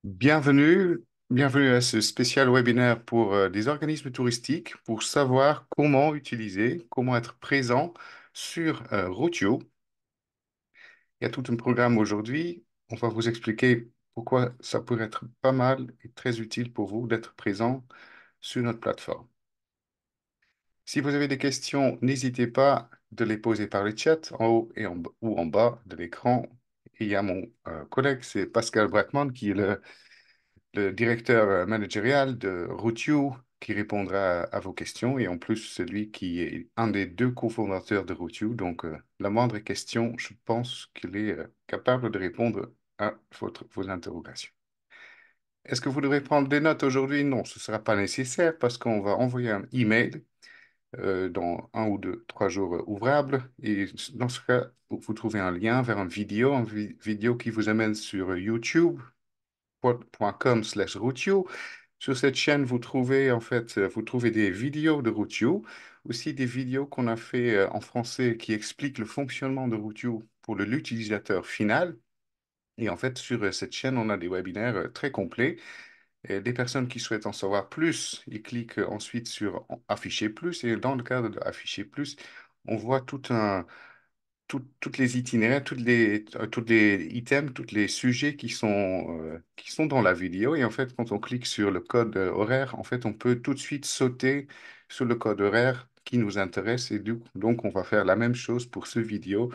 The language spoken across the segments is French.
Bienvenue à ce spécial webinaire pour des organismes touristiques pour savoir comment utiliser, comment être présent sur Rootio. Il y a tout un programme aujourd'hui. On va vous expliquer pourquoi ça pourrait être pas mal et très utile pour vous d'être présent sur notre plateforme. Si vous avez des questions, n'hésitez pas de les poser par le chat en haut ou en bas de l'écran. Et il y a mon collègue, c'est Pascal Brackman, qui est le directeur managérial de Routio qui répondra à vos questions et en plus celui qui est un des deux cofondateurs de Routio. Donc, la moindre question, je pense qu'il est capable de répondre à vos interrogations. Est-ce que vous devrez prendre des notes aujourd'hui? Non, ce ne sera pas nécessaire parce qu'on va envoyer un email dans un ou deux, 3 jours ouvrables. Et dans ce cas, vous trouvez un lien vers une vidéo qui vous amène sur youtube.com/Routio. Sur cette chaîne, vous trouvez des vidéos de Routio, aussi des vidéos qu'on a fait en français qui expliquent le fonctionnement de Routio pour l'utilisateur final. Et en fait, sur cette chaîne, on a des webinaires très complets. Et des personnes qui souhaitent en savoir plus, ils cliquent ensuite sur Afficher plus. Et dans le cadre de Afficher plus, on voit toutes les itinéraires, toutes les items, tous les sujets qui sont dans la vidéo. Et en fait, quand on clique sur le code horaire, en fait, on peut tout de suite sauter sur le code horaire qui nous intéresse. Et donc, on va faire la même chose pour ce vidéo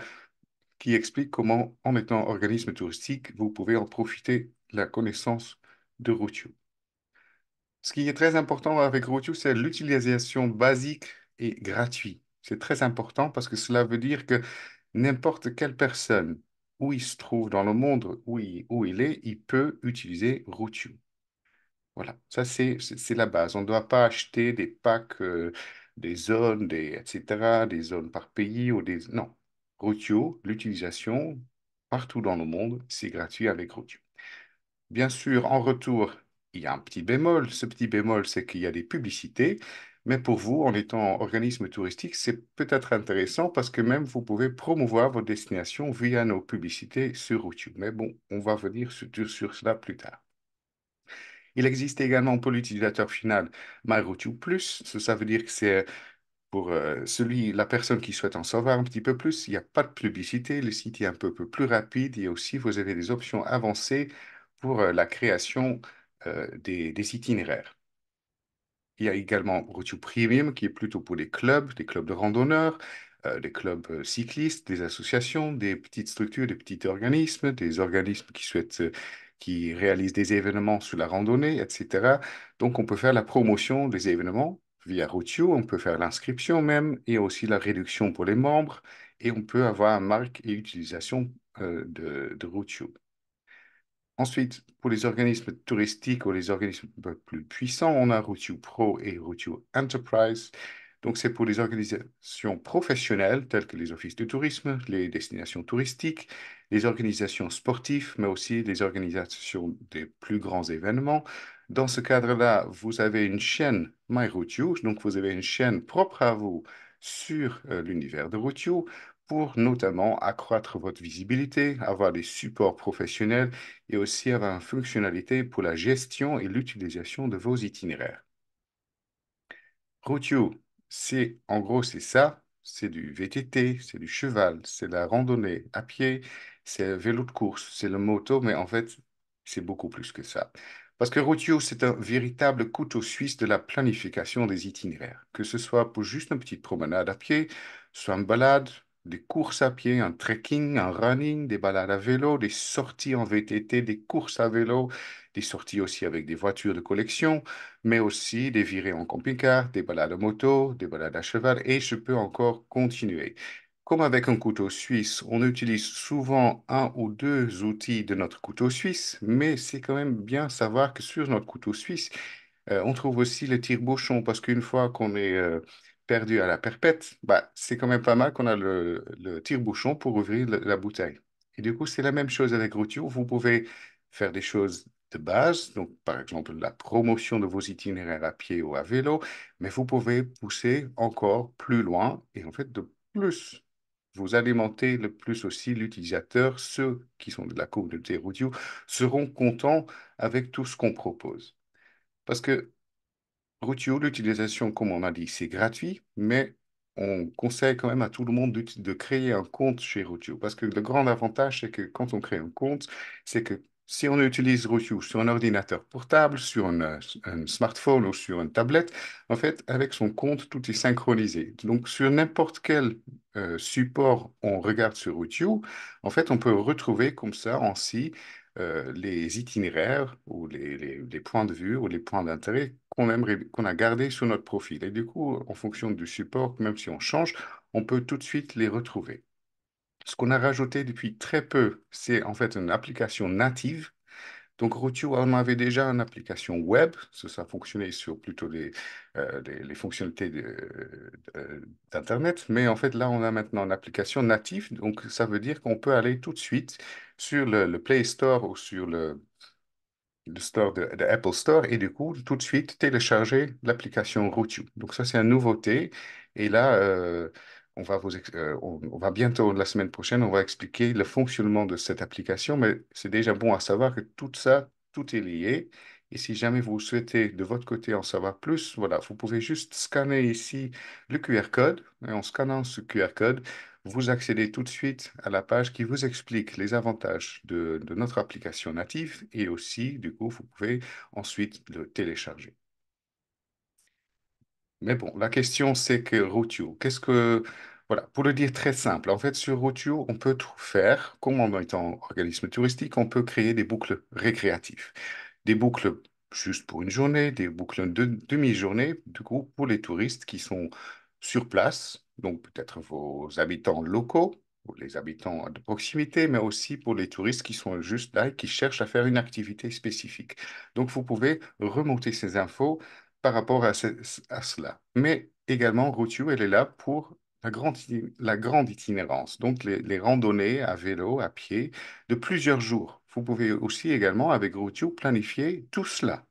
qui explique comment, en étant organisme touristique, vous pouvez en profiter de la connaissance de Routio. Ce qui est très important avec Routio, c'est l'utilisation basique et gratuite. C'est très important parce que cela veut dire que n'importe quelle personne, où il se trouve dans le monde, où il est, il peut utiliser Routio. Voilà, ça c'est la base. On ne doit pas acheter des packs, des zones, etc., des zones par pays ou des... Non, Routio, l'utilisation partout dans le monde, c'est gratuit avec Routio. Bien sûr, en retour, il y a un petit bémol. Ce petit bémol, c'est qu'il y a des publicités. Mais pour vous, en étant organisme touristique, c'est peut-être intéressant parce que même vous pouvez promouvoir votre destination via nos publicités sur YouTube. Mais bon, on va venir sur cela plus tard. Il existe également pour l'utilisateur final MyRoutube Plus. Ça veut dire que c'est pour la personne qui souhaite en savoir un petit peu plus. Il n'y a pas de publicité. Le site est un peu plus rapide et aussi vous avez des options avancées pour la création des itinéraires. Il y a également Routio Premium qui est plutôt pour des clubs de randonneurs, des clubs cyclistes, des associations, des petites structures, des petits organismes, des organismes qui réalisent des événements sur la randonnée, etc. Donc, on peut faire la promotion des événements via Routio, on peut faire l'inscription même et aussi la réduction pour les membres et on peut avoir une marque et utilisation de Routio. Ensuite, pour les organismes touristiques ou les organismes un peu plus puissants, on a Routio Pro et Routio Enterprise. Donc, c'est pour les organisations professionnelles telles que les offices de tourisme, les destinations touristiques, les organisations sportives, mais aussi les organisations des plus grands événements. Dans ce cadre-là, vous avez une chaîne MyRoutio, donc vous avez une chaîne propre à vous sur l'univers de Routio pour notamment accroître votre visibilité, avoir des supports professionnels et aussi avoir une fonctionnalité pour la gestion et l'utilisation de vos itinéraires. Routio, en gros, c'est ça. C'est du VTT, c'est du cheval, c'est la randonnée à pied, c'est le vélo de course, c'est le moto, mais en fait, c'est beaucoup plus que ça. Parce que Routio, c'est un véritable couteau suisse de la planification des itinéraires, que ce soit pour juste une petite promenade à pied, soit une balade, des courses à pied, un trekking, un running, des balades à vélo, des sorties en VTT, des courses à vélo, des sorties aussi avec des voitures de collection mais aussi des virées en camping-car, des balades à moto, des balades à cheval, et je peux encore continuer. Comme avec un couteau suisse, on utilise souvent un ou deux outils de notre couteau suisse, mais c'est quand même bien savoir que sur notre couteau suisse, on trouve aussi le tire-bouchon, parce qu'une fois qu'on est perdu à la perpète, bah, c'est quand même pas mal qu'on a le tire-bouchon pour ouvrir la bouteille. Et du coup, c'est la même chose avec Routio. Vous pouvez faire des choses de base, donc par exemple la promotion de vos itinéraires à pied ou à vélo, mais vous pouvez pousser encore plus loin et en fait de plus vous alimentez le plus aussi l'utilisateur. Ceux qui sont de la communauté Routio seront contents avec tout ce qu'on propose. Parce que Routio, l'utilisation, comme on a dit, c'est gratuit, mais on conseille quand même à tout le monde de créer un compte chez Routio. Parce que le grand avantage, c'est que quand on crée un compte, c'est que si on utilise Routio sur un ordinateur portable, sur un smartphone ou sur une tablette, en fait, avec son compte, tout est synchronisé. Donc, sur n'importe quel support on regarde sur Routio, en fait, on peut retrouver comme ça en si les itinéraires ou les points de vue ou les points d'intérêt qu'on aimerait, qu'on a gardés sur notre profil. Et du coup, en fonction du support, même si on change, on peut tout de suite les retrouver. Ce qu'on a rajouté depuis très peu, c'est en fait une application native. Donc, Routio, on avait déjà une application web, ça fonctionnait sur plutôt les fonctionnalités d'Internet, mais en fait, là, on a maintenant une application native, donc ça veut dire qu'on peut aller tout de suite sur le Play Store ou sur le store de Apple Store et du coup, tout de suite, télécharger l'application Routio. Donc ça, c'est une nouveauté. Et là, on va bientôt, la semaine prochaine, on va expliquer le fonctionnement de cette application, mais c'est déjà bon à savoir que tout ça, tout est lié. Et si jamais vous souhaitez de votre côté en savoir plus, voilà, vous pouvez juste scanner ici le QR code. Et en scannant ce QR code, vous accédez tout de suite à la page qui vous explique les avantages de notre application native et aussi, du coup, vous pouvez ensuite le télécharger. Mais bon, la question c'est que Routio, qu'est-ce que... Voilà, pour le dire très simple, en fait, sur Routio, on peut tout faire, comme en étant organisme touristique, on peut créer des boucles récréatives. Des boucles juste pour une journée, des boucles de demi-journée, du coup, pour les touristes qui sont sur place, donc peut-être vos habitants locaux, ou les habitants de proximité, mais aussi pour les touristes qui sont juste là et qui cherchent à faire une activité spécifique. Donc, vous pouvez remonter ces infos par rapport à cela. Mais également, Routio, elle est là pour la grande itinérance, donc les randonnées à vélo, à pied, de plusieurs jours. Vous pouvez aussi également, avec Routio, planifier tout cela.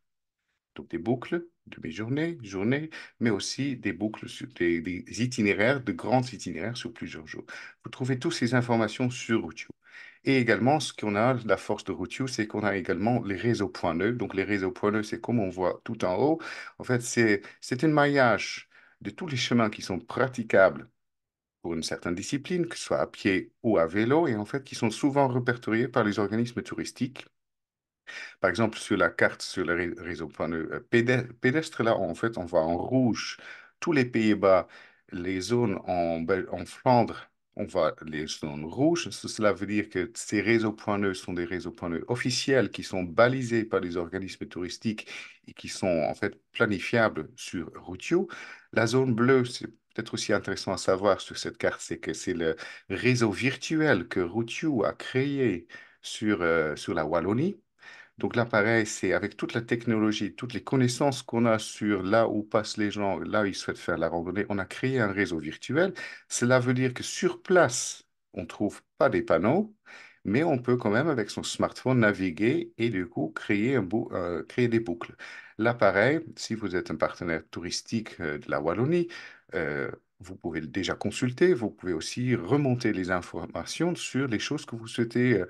Donc des boucles de mes journées, mais aussi des boucles, des itinéraires, de grands itinéraires sur plusieurs jours. Vous trouvez toutes ces informations sur Routio. Et également, ce qu'on a, la force de Routio, c'est qu'on a également les réseaux point neufs. Donc les réseaux point neufs, c'est comme on voit tout en haut. En fait, c'est un maillage de tous les chemins qui sont praticables pour une certaine discipline, que ce soit à pied ou à vélo, et en fait qui sont souvent répertoriés par les organismes touristiques. Par exemple, sur la carte, sur le réseau pédestre, là, en fait, on voit en rouge tous les Pays-Bas, les zones en Flandre, on voit les zones rouges. Cela veut dire que ces réseaux point neufs sont des réseaux point neufs officiels qui sont balisés par les organismes touristiques et qui sont en fait planifiables sur Routio. La zone bleue, c'est peut-être aussi intéressant à savoir sur cette carte, c'est que c'est le réseau virtuel que Routio a créé sur la Wallonie. Donc là, pareil, c'est avec toute la technologie, toutes les connaissances qu'on a sur là où passent les gens, là où ils souhaitent faire la randonnée, on a créé un réseau virtuel. Cela veut dire que sur place, on ne trouve pas des panneaux, mais on peut quand même, avec son smartphone, naviguer et du coup créer des boucles. Là, pareil, si vous êtes un partenaire touristique de la Wallonie, euh, vous pouvez le déjà consulter, vous pouvez aussi remonter les informations sur les choses que vous souhaitez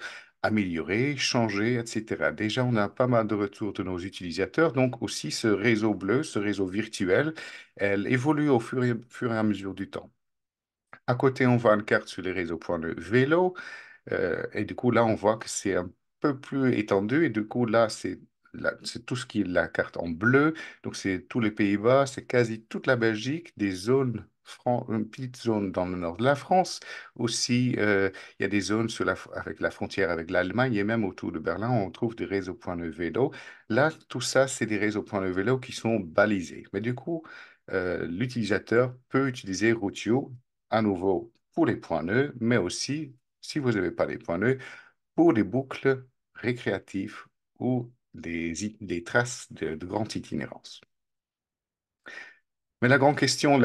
améliorer, changer, etc. Déjà, on a pas mal de retours de nos utilisateurs, donc aussi ce réseau bleu, ce réseau virtuel, elle évolue au fur et à mesure du temps. À côté, on voit une carte sur les réseaux points de vélo. Et du coup, là, on voit que c'est un peu plus étendu. Et du coup, là, c'est tout ce qui est la carte en bleu. Donc, c'est tous les Pays-Bas, c'est quasi toute la Belgique, des zones, une petite zone dans le nord de la France. Aussi, il y a des zones avec la frontière avec l'Allemagne et même autour de Berlin, on trouve des réseaux points de vélo. Là, tout ça, c'est des réseaux points de vélo qui sont balisés. Mais du coup, l'utilisateur peut utiliser Routio à nouveau pour les points nœuds, mais aussi si vous n'avez pas les points nœuds, pour des boucles récréatives ou des traces de grande itinérance. Mais la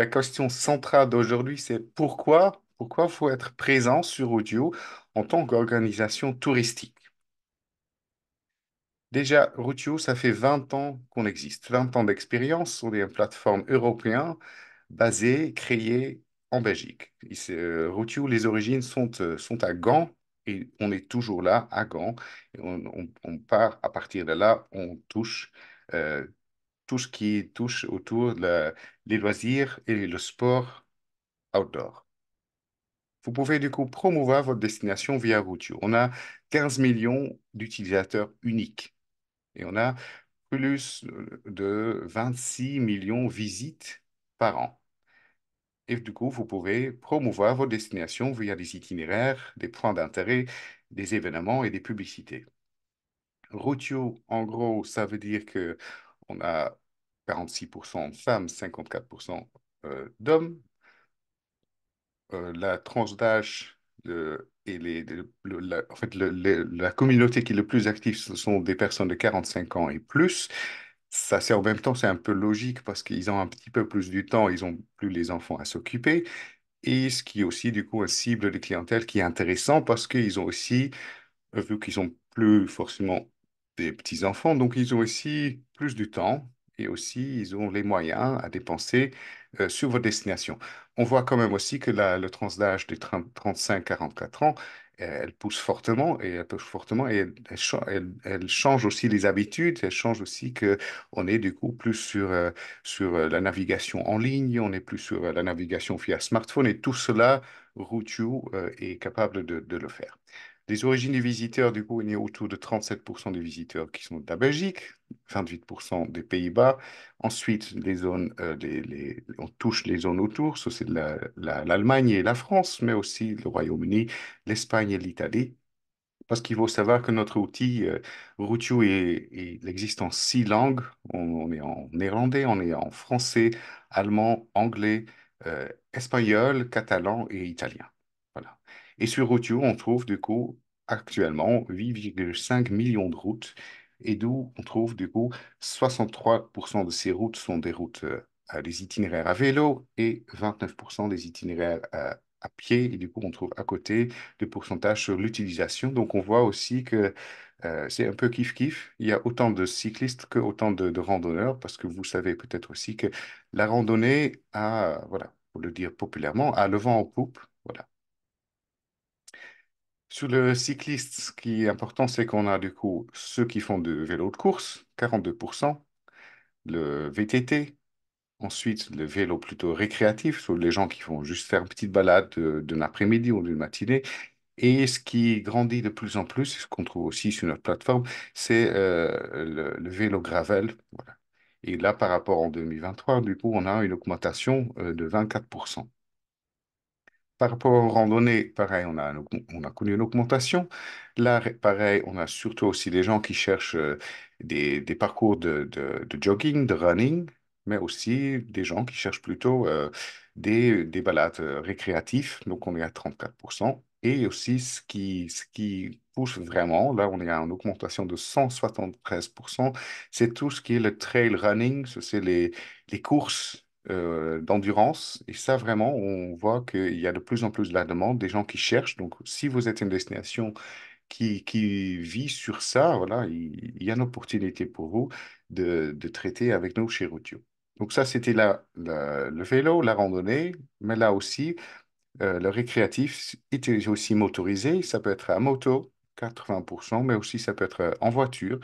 question centrale d'aujourd'hui, c'est pourquoi faut être présent sur Audio en tant qu'organisation touristique? Déjà, Routio, ça fait 20 ans qu'on existe, 20 ans d'expérience. On est une plateforme européenne basée, créée en Belgique. Routiou, les origines sont à Gand et on est toujours là à Gand. Et on part à partir de là, on touche euh, tout ce qui touche autour les loisirs et le sport outdoor. Vous pouvez du coup promouvoir votre destination via Routio. On a 15 millions d'utilisateurs uniques et on a plus de 26 millions de visites par an. Et du coup, vous pouvez promouvoir votre destination via des itinéraires, des points d'intérêt, des événements et des publicités. Routio, en gros, ça veut dire que on a 46% de femmes, 54% d'hommes. La tranche d'âge et en fait, la communauté qui est le plus active, ce sont des personnes de 45 ans et plus. Ça, c'est en même temps, c'est un peu logique parce qu'ils ont un petit peu plus du temps, ils ont plus les enfants à s'occuper. Et ce qui est aussi, du coup, un cible de clientèle qui est intéressant parce qu'ils ont aussi vu qu'ils ont plus forcément des petits-enfants, donc ils ont aussi plus du temps et aussi ils ont les moyens à dépenser sur votre destination. On voit quand même aussi que le tranche d'âge des 35-44 ans, elle pousse fortement et elle pousse fortement et elle change aussi les habitudes, elle change aussi que on est du coup plus sur la navigation en ligne, on est plus sur la navigation via smartphone et tout cela, Routio est capable de le faire. Les origines des visiteurs, du coup, il y a autour de 37% des visiteurs qui sont de la Belgique, 28% des Pays-Bas. Ensuite, les zones, on touche les zones autour, ça c'est l'Allemagne et la France, mais aussi le Royaume-Uni, l'Espagne et l'Italie. Parce qu'il faut savoir que notre outil Routio il existe en 6 langues. On est en néerlandais, on est en français, allemand, anglais, espagnol, catalan et italien. Voilà. Et sur Routio, on trouve du coup actuellement 8,5 millions de routes et d'où on trouve du coup 63% de ces routes sont des routes à des itinéraires à vélo et 29% des itinéraires à pied. Et du coup, on trouve à côté de pourcentage sur l'utilisation. Donc, on voit aussi que c'est un peu kiff-kiff. Il y a autant de cyclistes que autant de randonneurs, parce que vous savez peut-être aussi que la randonnée a, voilà, pour le dire populairement, a le vent en poupe. Voilà. Sur le cycliste, ce qui est important, c'est qu'on a du coup ceux qui font de vélo de course, 42%, le VTT, ensuite le vélo plutôt récréatif, sur les gens qui font juste faire une petite balade d'un après-midi ou d'une matinée, et ce qui grandit de plus en plus, ce qu'on trouve aussi sur notre plateforme, c'est le vélo gravel. Voilà. Et là, par rapport en 2023, du coup, on a une augmentation de 24%. Par rapport aux randonnées, pareil, on a connu une augmentation. Là, pareil, on a surtout aussi des gens qui cherchent des parcours de jogging, de running, mais aussi des gens qui cherchent plutôt des balades récréatives. Donc, on est à 34%. Et aussi, ce qui pousse vraiment, là, on est à une augmentation de 173%, c'est tout ce qui est le trail running, c'est les courses d'endurance. Et ça, vraiment, on voit qu'il y a de plus en plus de la demande, des gens qui cherchent. Donc, si vous êtes une destination qui vit sur ça, voilà, il y a une opportunité pour vous de traiter avec nous chez Routio. Donc, ça, c'était le vélo, la randonnée, mais là aussi, le récréatif était aussi motorisé. Ça peut être à moto, 80%, mais aussi ça peut être en voiture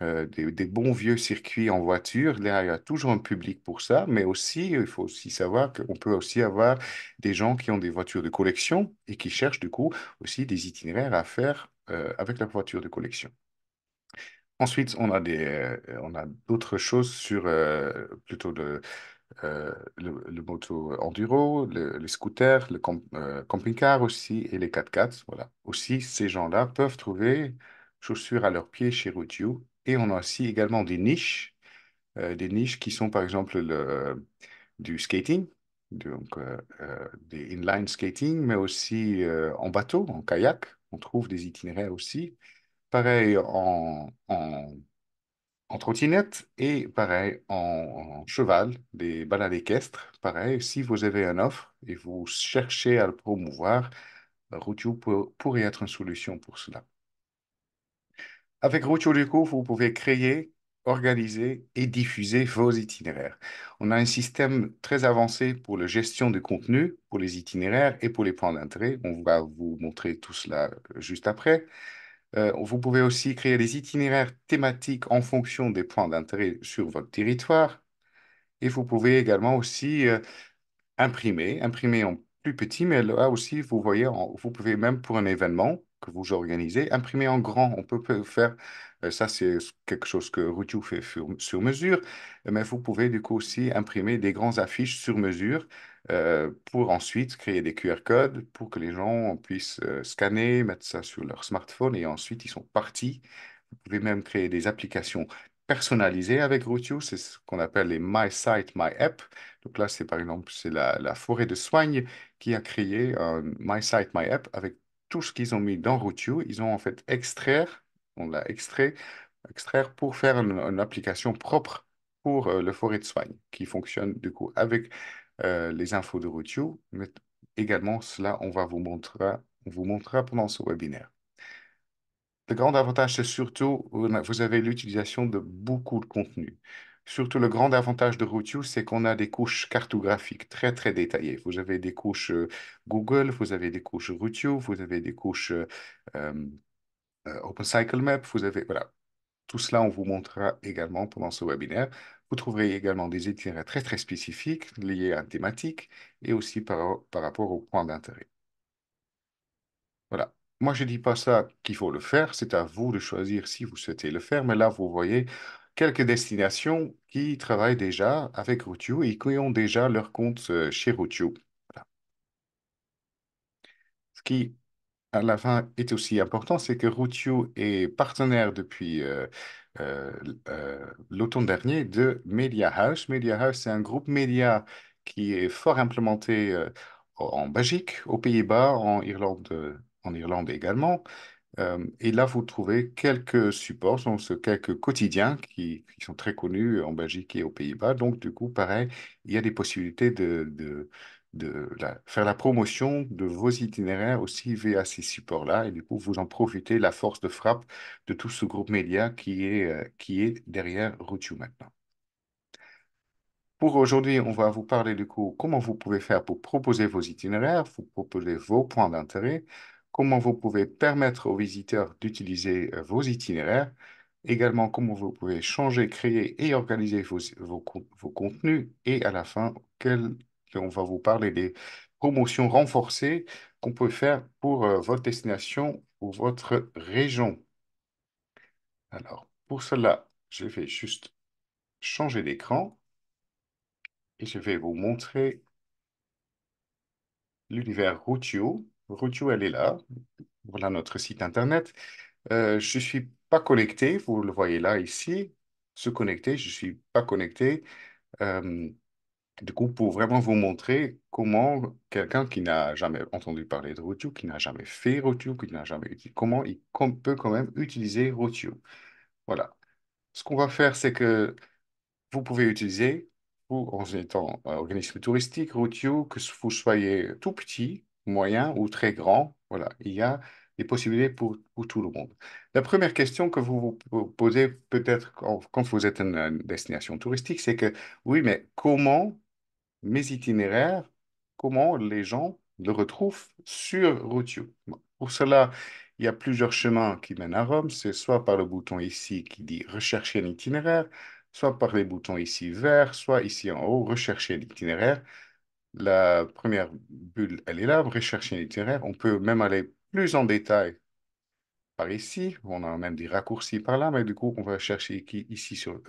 des bons vieux circuits en voiture. Là, il y a toujours un public pour ça, mais aussi, il faut aussi savoir qu'on peut aussi avoir des gens qui ont des voitures de collection et qui cherchent du coup aussi des itinéraires à faire avec leur voiture de collection. Ensuite, on a d'autres choses sur plutôt le moto enduro, les scooters, le camping-car aussi et les 4x4. Voilà. Aussi, ces gens-là peuvent trouver chaussures à leurs pieds chez Routio. Et on a aussi également des niches qui sont par exemple du skating, donc des inline skating, mais aussi en bateau, en kayak. On trouve des itinéraires aussi. Pareil en trottinette et pareil en cheval, des balades équestres. Pareil, si vous avez une offre et vous cherchez à le promouvoir, Routio pourrait être une solution pour cela. Avec Routio, du coup, vous pouvez créer organiser et diffuser vos itinéraires. On a un système très avancé pour la gestion du contenu, pour les itinéraires et pour les points d'intérêt. On va vous montrer tout cela juste après. Vous pouvez aussi créer des itinéraires thématiques en fonction des points d'intérêt sur votre territoire. Et vous pouvez également aussi imprimer en plus petit, mais là aussi, vous voyez, vous pouvez même pour un événement que vous organisez, imprimer en grand. On peut faire, ça c'est quelque chose que Ruju fait sur mesure, mais vous pouvez du coup aussi imprimer des grandes affiches sur mesure pour ensuite créer des QR codes pour que les gens puissent scanner, mettre ça sur leur smartphone et ensuite ils sont partis. Vous pouvez même créer des applications personnalisées avec Rootio, c'est ce qu'on appelle les My Site, My App. Donc là, c'est par exemple, c'est la forêt de Soigne qui a créé un My Site, My App avec tout ce qu'ils ont mis dans Rootio. Ils ont en fait on l'a extraire pour faire une application propre pour le forêt de Soigne qui fonctionne du coup avec les infos de Rootio. Mais également, cela, on vous montrera pendant ce webinaire. Le grand avantage, c'est surtout, vous avez l'utilisation de beaucoup de contenu. Surtout, le grand avantage de Rootio, c'est qu'on a des couches cartographiques très, très détaillées. Vous avez des couches Google, vous avez des couches Rootio, vous avez des couches euh, OpenCycleMap, vous avez, voilà. Tout cela, on vous montrera également pendant ce webinaire. Vous trouverez également des itinéraires très, très spécifiques liés à une thématique et aussi par rapport aux points d'intérêt. Voilà. Moi, je ne dis pas ça qu'il faut le faire, c'est à vous de choisir si vous souhaitez le faire, mais là, vous voyez quelques destinations qui travaillent déjà avec Routio et qui ont déjà leur compte chez Routio. Voilà. Ce qui, à la fin, est aussi important, c'est que Routio est partenaire depuis euh, l'automne dernier de Media House. Media House, c'est un groupe média qui est fort implémenté en Belgique, aux Pays-Bas, en Irlande également. Et là, vous trouvez quelques supports, donc quelques quotidiens qui sont très connus en Belgique et aux Pays-Bas. Donc, du coup, pareil, il y a des possibilités faire la promotion de vos itinéraires aussi via ces supports-là. Et du coup, vous en profitez, la force de frappe de tout ce groupe média qui est derrière Routio maintenant. Pour aujourd'hui, on va vous parler du coup comment vous pouvez faire pour proposer vos itinéraires, vous proposer vos points d'intérêt, comment vous pouvez permettre aux visiteurs d'utiliser vos itinéraires, également comment vous pouvez changer, créer et organiser vos contenus, et à la fin, on va vous parler des promotions renforcées qu'on peut faire pour votre destination ou votre région. Alors, pour cela, je vais juste changer d'écran et je vais vous montrer l'univers Routio. Routio, elle est là. Voilà notre site internet. Je ne suis pas connecté, vous le voyez là, ici. Se connecter, je ne suis pas connecté. Euh, du coup, pour vraiment vous montrer comment quelqu'un qui n'a jamais entendu parler de Routio, qui n'a jamais fait Routio, qui n'a jamais utilisé, comment peut quand même utiliser Routio. Voilà. Ce qu'on va faire, c'est que vous pouvez utiliser, vous, en étant un organisme touristique, Routio, que vous soyez tout petit, moyen ou très grand, voilà, il y a des possibilités pour tout le monde. La première question que vous vous posez peut-être quand vous êtes une destination touristique, c'est que, oui, mais comment mes itinéraires, comment les gens le retrouvent sur Routio? Bon, pour cela, il y a plusieurs chemins qui mènent à Rome. C'est soit par le bouton ici qui dit rechercher un itinéraire, soit par les boutons ici vert, soit ici en haut, rechercher l'itinéraire. La première bulle, elle est là, rechercher un itinéraire. On peut même aller plus en détail par ici. On a même des raccourcis par là, mais du coup, on va chercher ici sur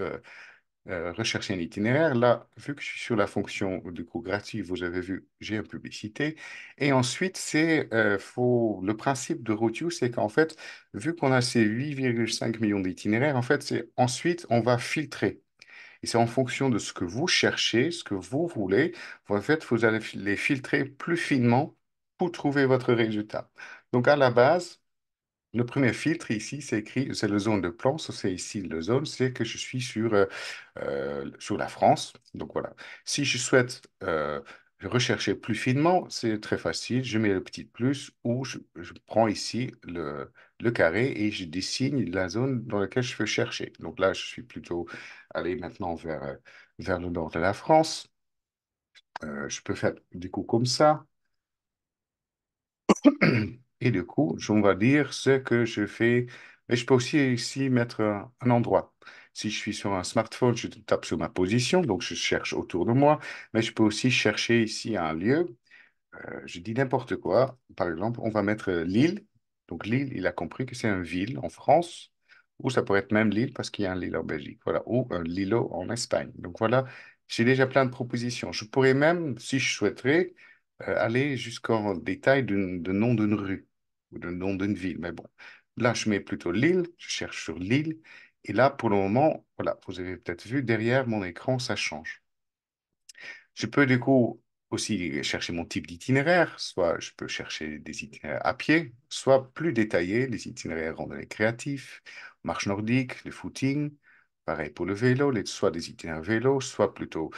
rechercher un itinéraire. Là, vu que je suis sur la fonction du coup gratuit, vous avez vu, j'ai une publicité. Et ensuite, le principe de Routio, c'est qu'en fait, vu qu'on a ces 8,5 millions d'itinéraires, en fait, c'est ensuite, on va filtrer. Et c'est en fonction de ce que vous cherchez, ce que vous voulez, en fait, vous allez les filtrer plus finement pour trouver votre résultat. Donc, à la base, le premier filtre ici, c'est écrit, c'est le zone de plan. Ça, c'est ici le zone, c'est que je suis sur la France. Donc voilà. Si je souhaite Rechercher plus finement, c'est très facile. Je mets le petit plus ou je prends ici le carré et je dessine la zone dans laquelle je veux chercher. Donc là, je suis plutôt allé maintenant vers le nord de la France. Je peux faire du coup comme ça. Et du coup, on va dire ce que je fais. Mais je peux aussi ici mettre un endroit. Si je suis sur un smartphone, je tape sur ma position, donc je cherche autour de moi. Mais je peux aussi chercher ici un lieu. Je dis n'importe quoi. Par exemple, on va mettre Lille. Donc Lille, il a compris que c'est une ville en France, ou ça pourrait être même Lille parce qu'il y a un Lille en Belgique, voilà, ou un Lilo en Espagne. Donc voilà, j'ai déjà plein de propositions. Je pourrais même, si je souhaiterais, aller jusqu'en détail de nom d'une rue ou de nom d'une ville. Mais bon, là, je mets plutôt Lille, je cherche sur Lille. Et là, pour le moment, voilà, vous avez peut-être vu derrière mon écran, ça change. Je peux du coup aussi chercher mon type d'itinéraire, soit je peux chercher des itinéraires à pied, soit plus détaillés, les itinéraires randonnée créatifs, marche nordique, le footing, pareil pour le vélo, soit des itinéraires vélo, soit plutôt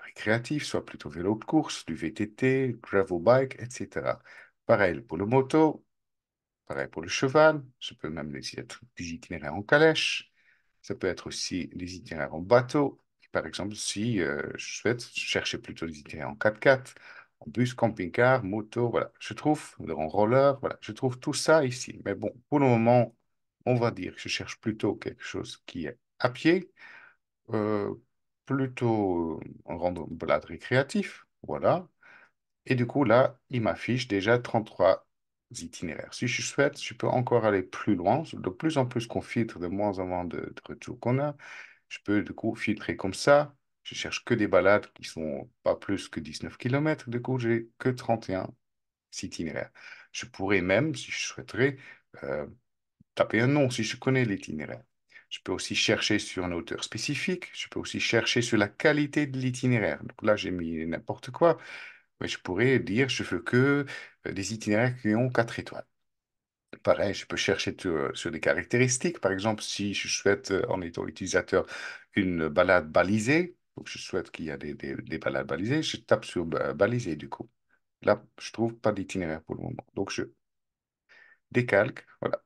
récréatifs, soit plutôt vélo de course, du VTT, gravel bike, etc. Pareil pour le moto, pareil pour le cheval, je peux même des itinéraires en calèche, ça peut être aussi des itinéraires en bateau. Par exemple, si je souhaite chercher plutôt des itinéraires en 4x4, en bus, camping-car, moto, voilà. Je trouve, en roller, voilà. Je trouve tout ça ici. Mais bon, pour le moment, on va dire que je cherche plutôt quelque chose qui est à pied, euh, plutôt en balade récréatif, voilà. Et du coup, là, il m'affiche déjà 33 itinéraires. Si je souhaite, je peux encore aller plus loin. De plus en plus qu'on filtre, de moins en moins de retours qu'on a. Je peux du coup filtrer comme ça. Je cherche que des balades qui sont pas plus que 19 kilomètres. Du coup, j'ai que 31 itinéraires. Je pourrais même, si je souhaiterais, euh, taper un nom si je connais l'itinéraire. Je peux aussi chercher sur un auteur spécifique. Je peux aussi chercher sur la qualité de l'itinéraire. Donc là, j'ai mis n'importe quoi. Mais je pourrais dire, je veux que des itinéraires qui ont 4 étoiles. Pareil, je peux chercher sur des caractéristiques. Par exemple, si je souhaite, en étant utilisateur, une balade balisée, donc je souhaite qu'il y ait des balades balisées, je tape sur balisé du coup. Là, je trouve pas d'itinéraire pour le moment. Donc, je décalque. Voilà.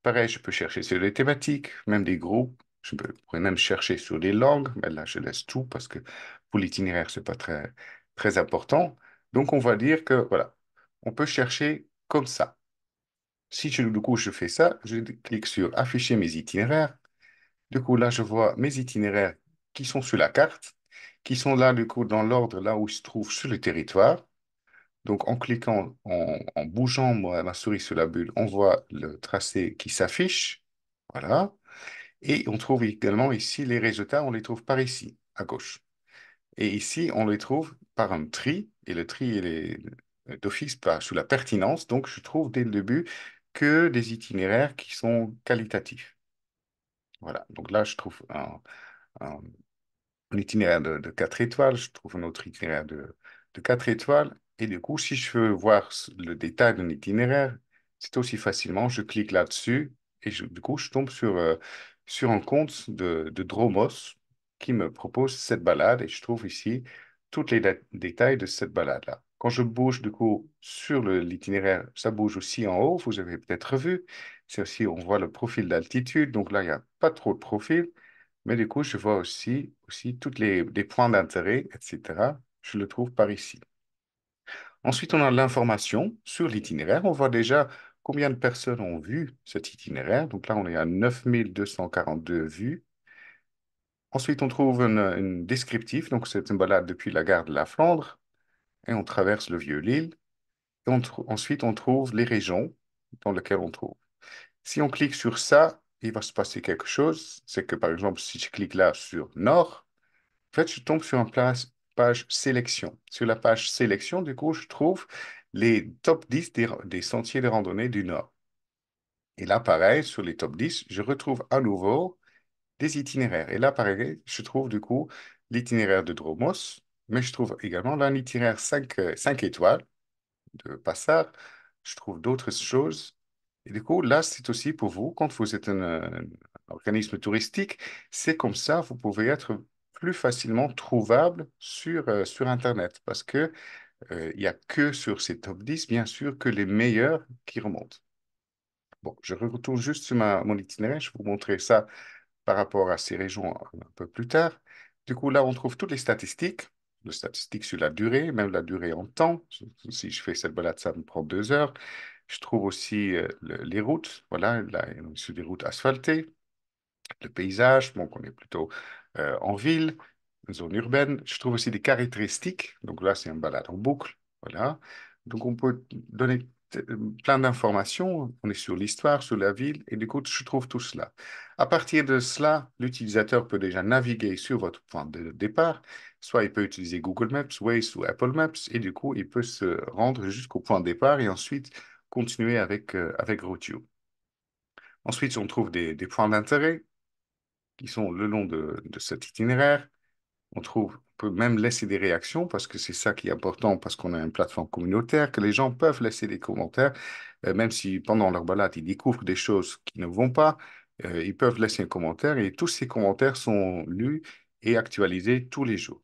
Pareil, je peux chercher sur des thématiques, même des groupes. Pourrais même chercher sur des langues, mais là, je laisse tout parce que pour l'itinéraire, c'est pas très, très important. Donc, on va dire que, voilà, on peut chercher comme ça. Si du coup, je fais ça, je clique sur afficher mes itinéraires. Du coup, là, je vois mes itinéraires qui sont sur la carte, qui sont là, du coup, dans l'ordre là où ils se trouvent sur le territoire. Donc, en cliquant, en bougeant ma souris sur la bulle, on voit le tracé qui s'affiche. Voilà. Et on trouve également ici les résultats, on les trouve par ici, à gauche. Et ici, on les trouve par un tri. Et le tri, il est d'office sous la pertinence. Donc, je trouve dès le début que des itinéraires qui sont qualitatifs. Voilà. Donc là, je trouve un un itinéraire de 4 étoiles, je trouve un autre itinéraire de 4 étoiles. Et du coup, si je veux voir le détail d'un itinéraire, c'est aussi facilement, je clique là-dessus et du coup, je tombe sur un compte de Dromos qui me propose cette balade et je trouve ici tous les détails de cette balade-là. Quand je bouge du coup sur l'itinéraire, ça bouge aussi en haut, vous avez peut-être vu. C'est aussi, on voit le profil d'altitude, donc là, il n'y a pas trop de profil. Mais du coup, je vois aussi tous les points d'intérêt, etc. Je le trouve par ici. Ensuite, on a l'information sur l'itinéraire. On voit déjà combien de personnes ont vu cet itinéraire. Donc là, on est à 9242 vues. Ensuite, on trouve une descriptif. Donc, c'est une balade depuis la gare de la Flandre et on traverse le Vieux-Lille. Et ensuite, on trouve les régions dans lesquelles on trouve. Si on clique sur ça, il va se passer quelque chose. C'est que, par exemple, si je clique là sur Nord, en fait, je tombe sur une page sélection. Sur la page sélection, du coup, je trouve les top 10 des sentiers de randonnée du Nord. Et là, pareil, sur les top 10, je retrouve à nouveau des itinéraires. Et là, pareil, je trouve du coup l'itinéraire de Dromos, mais je trouve également là un itinéraire 5 étoiles de Passard. Je trouve d'autres choses. Et du coup, là, c'est aussi pour vous, quand vous êtes un organisme touristique, c'est comme ça, vous pouvez être plus facilement trouvable sur Internet parce que il n'y a que sur ces top 10, bien sûr, que les meilleurs qui remontent. Bon, je retourne juste sur mon itinéraire, je vais vous montrer ça par rapport à ces régions un peu plus tard. Du coup, là, on trouve toutes les statistiques sur la durée, même la durée en temps. Si je fais cette balade, ça me prend 2 heures. Je trouve aussi les routes, voilà, là, sur des routes asphaltées, le paysage, donc on est plutôt en ville, une zone urbaine. Je trouve aussi des caractéristiques, donc là, c'est une balade en boucle, voilà. Donc, on peut donner plein d'informations. On est sur l'histoire, sur la ville, et du coup, je trouve tout cela. À partir de cela, l'utilisateur peut déjà naviguer sur votre point de départ. Soit il peut utiliser Google Maps, Waze ou Apple Maps, et du coup, il peut se rendre jusqu'au point de départ et ensuite continuer avec Routio. Ensuite, on trouve des points d'intérêt qui sont le long de cet itinéraire. On peut même laisser des réactions parce que c'est ça qui est important parce qu'on a une plateforme communautaire, que les gens peuvent laisser des commentaires, même si pendant leur balade, ils découvrent des choses qui ne vont pas, ils peuvent laisser un commentaire et tous ces commentaires sont lus et actualisés tous les jours.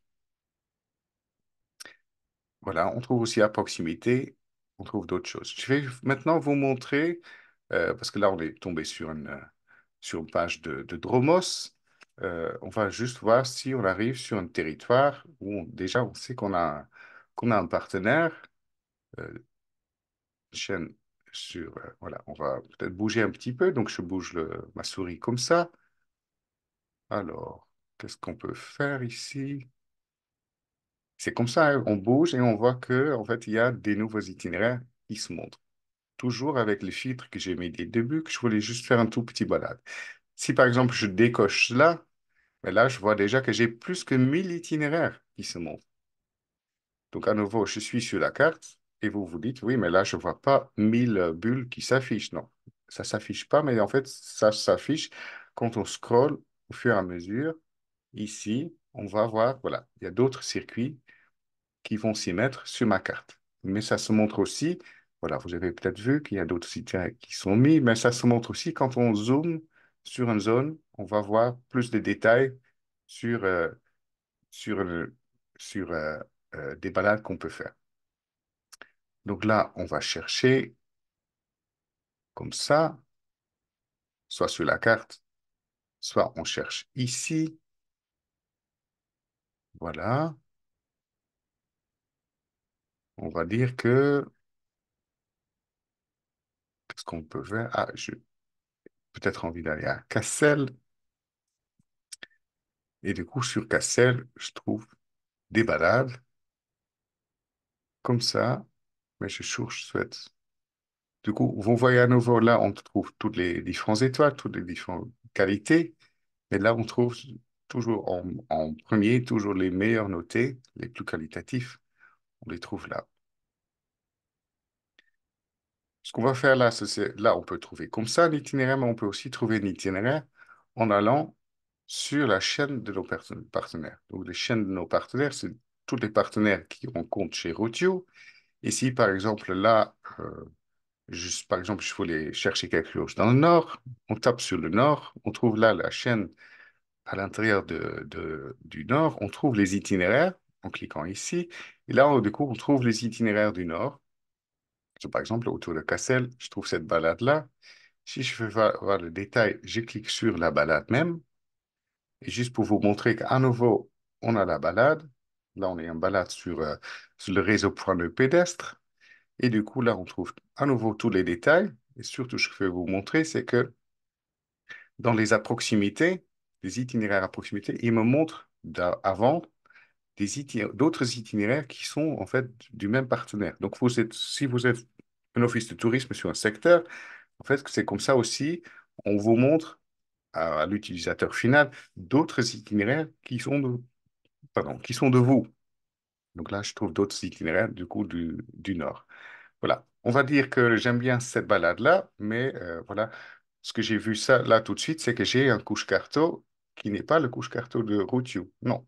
Voilà, on trouve aussi à proximité, on trouve d'autres choses. Je vais maintenant vous montrer, parce que là, on est tombé sur une page de Dromos. On va juste voir si on arrive sur un territoire où déjà on sait qu'on a un partenaire, une chaîne voilà, on va peut-être bouger un petit peu. Donc, je bouge ma souris comme ça. Alors, qu'est-ce qu'on peut faire ici? C'est comme ça, hein, on bouge et on voit que, en fait, il y a des nouveaux itinéraires qui se montrent. Toujours avec les filtres que j'ai mis dès le début, que je voulais juste faire un tout petit balade. Si par exemple je décoche cela, mais là je vois déjà que j'ai plus que 1000 itinéraires qui se montrent. Donc à nouveau, je suis sur la carte et vous vous dites, oui, mais là je vois pas 1000 bulles qui s'affichent. Non, ça s'affiche pas, mais en fait ça s'affiche quand on scrolle au fur et à mesure. Ici, on va voir, voilà, il y a d'autres circuits qui vont s'y mettre sur ma carte. Mais ça se montre aussi, voilà, vous avez peut-être vu qu'il y a d'autres sites qui sont mis, mais ça se montre aussi quand on zoome sur une zone, on va voir plus de détails sur, sur, des balades qu'on peut faire. Donc là, on va chercher comme ça, soit sur la carte, soit on cherche ici. Voilà, on va dire que, qu'est-ce qu'on peut faire? Ah, j'ai peut-être envie d'aller à Cassel. Et du coup, sur Cassel, je trouve des balades comme ça, mais je souhaite. Du coup, vous voyez à nouveau là, on trouve toutes les différentes étoiles, toutes les différentes qualités, mais là, on trouve toujours en premier, toujours les meilleurs notés, les plus qualitatifs, on les trouve là. Ce qu'on va faire là, là, on peut trouver comme ça l'itinéraire, mais on peut aussi trouver l'itinéraire en allant sur la chaîne de nos partenaires. Donc, les chaînes de nos partenaires, c'est tous les partenaires qui ont compte chez Routio. Ici, par exemple, là, juste, par exemple, je voulais chercher quelque chose dans le nord. On tape sur le nord. On trouve là la chaîne à l'intérieur du nord. On trouve les itinéraires en cliquant ici. Et là, du coup, on trouve les itinéraires du nord. So, par exemple, autour de Cassel, je trouve cette balade-là. Si je veux voir le détail, je clique sur la balade même. Et juste pour vous montrer qu'à nouveau, on a la balade. Là, on est en balade sur le réseau point de pédestre. Et du coup, là, on trouve à nouveau tous les détails. Et surtout, ce que je vais vous montrer, c'est que dans les à proximité, les itinéraires à proximité, il me montre avant d'autres itinéraires qui sont en fait du même partenaire. Donc, si vous êtes un office de tourisme sur un secteur, en fait, c'est comme ça aussi, on vous montre à l'utilisateur final d'autres itinéraires qui sont de vous. Donc là, je trouve d'autres itinéraires du coup du nord. Voilà. On va dire que j'aime bien cette balade-là, mais voilà, ce que j'ai vu ça là tout de suite, c'est que j'ai un couche carto qui n'est pas le couche carto de Routio. Non.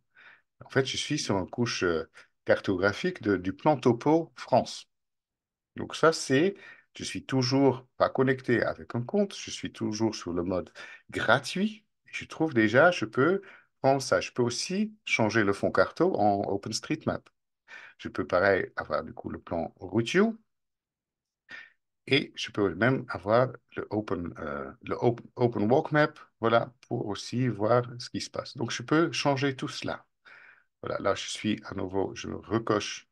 En fait, je suis sur une couche cartographique du plan topo France. Donc ça, je suis toujours pas connecté avec un compte, je suis toujours sur le mode gratuit. Je trouve déjà, je peux prendre ça. Je peux aussi changer le fond carto en OpenStreetMap. Je peux pareil avoir du coup le plan route view et je peux même avoir le Open Walk Map, voilà, pour aussi voir ce qui se passe. Donc je peux changer tout cela. Voilà, là je suis à nouveau, je recoche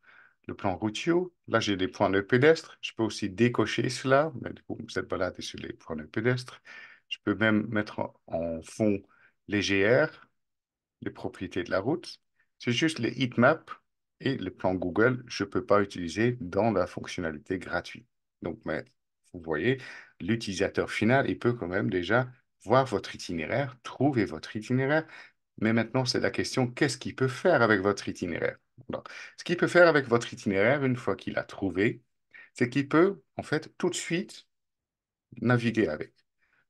le plan route view. Là j'ai des points de pédestre. Je peux aussi décocher cela, mais du coup cette balade est sur les points de pédestre. Je peux même mettre en fond les GR, les propriétés de la route. C'est juste les heatmaps et le plan Google, je ne peux pas utiliser dans la fonctionnalité gratuite. Donc, mais vous voyez, l'utilisateur final, il peut quand même déjà voir votre itinéraire, trouver votre itinéraire. Mais maintenant, c'est la question, qu'est-ce qu'il peut faire avec votre itinéraire? Donc, ce qu'il peut faire avec votre itinéraire, une fois qu'il a trouvé, c'est qu'il peut, en fait, tout de suite naviguer avec.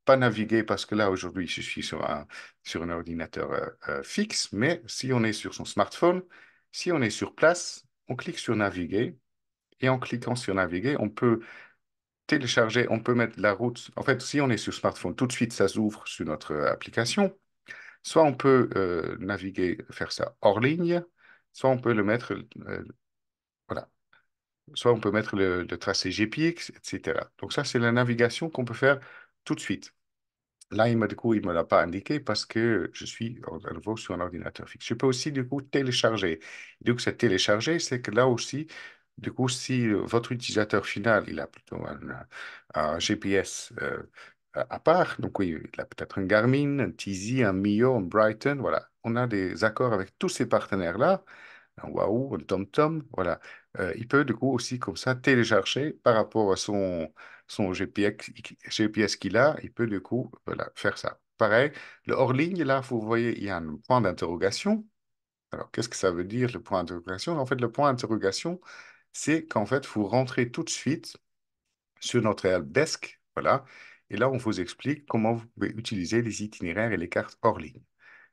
Pas naviguer parce que là, aujourd'hui, je suis sur un ordinateur fixe, mais si on est sur son smartphone, si on est sur place, on clique sur naviguer et en cliquant sur naviguer, on peut télécharger, on peut mettre la route. En fait, si on est sur smartphone, tout de suite, ça s'ouvre sur notre application. Soit on peut naviguer, faire ça hors ligne, soit on peut le mettre, voilà, soit on peut mettre le tracé GPX, etc. Donc ça, c'est la navigation qu'on peut faire tout de suite. Là, du coup, il ne me l'a pas indiqué parce que je suis à nouveau sur un ordinateur fixe. Je peux aussi, du coup, télécharger. Donc, c'est télécharger, c'est que là aussi, du coup, si votre utilisateur final, il a plutôt un GPS à part, donc oui, il a peut-être un Garmin, un Tizzy, un Mio, un Brighton, voilà. On a des accords avec tous ces partenaires-là un Wahoo, un TomTom, voilà. Il peut du coup aussi comme ça télécharger par rapport à son GPS qu'il a, il peut du coup voilà, faire ça. Pareil, le hors ligne, là, vous voyez, il y a un point d'interrogation. Alors, qu'est-ce que ça veut dire le point d'interrogation? En fait, le point d'interrogation, c'est qu'en fait, vous rentrez tout de suite sur notre helpdesk, voilà, et là, on vous explique comment vous pouvez utiliser les itinéraires et les cartes hors ligne.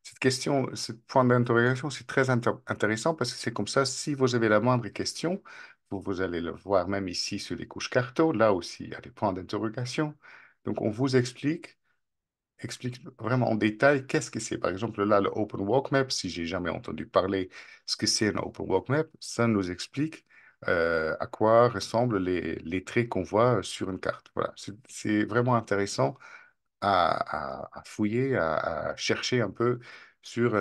Cette question, ce point d'interrogation, c'est très intéressant parce que c'est comme ça, si vous avez la moindre question, vous allez le voir même ici sur les couches carto, là aussi, il y a des points d'interrogation. Donc, on vous explique vraiment en détail qu'est-ce que c'est. Par exemple, là, le Open Walk Map, si j'ai jamais entendu parler ce que c'est un Open Walk Map, ça nous explique à quoi ressemblent les traits qu'on voit sur une carte. Voilà, c'est vraiment intéressant à fouiller, à chercher un peu sur,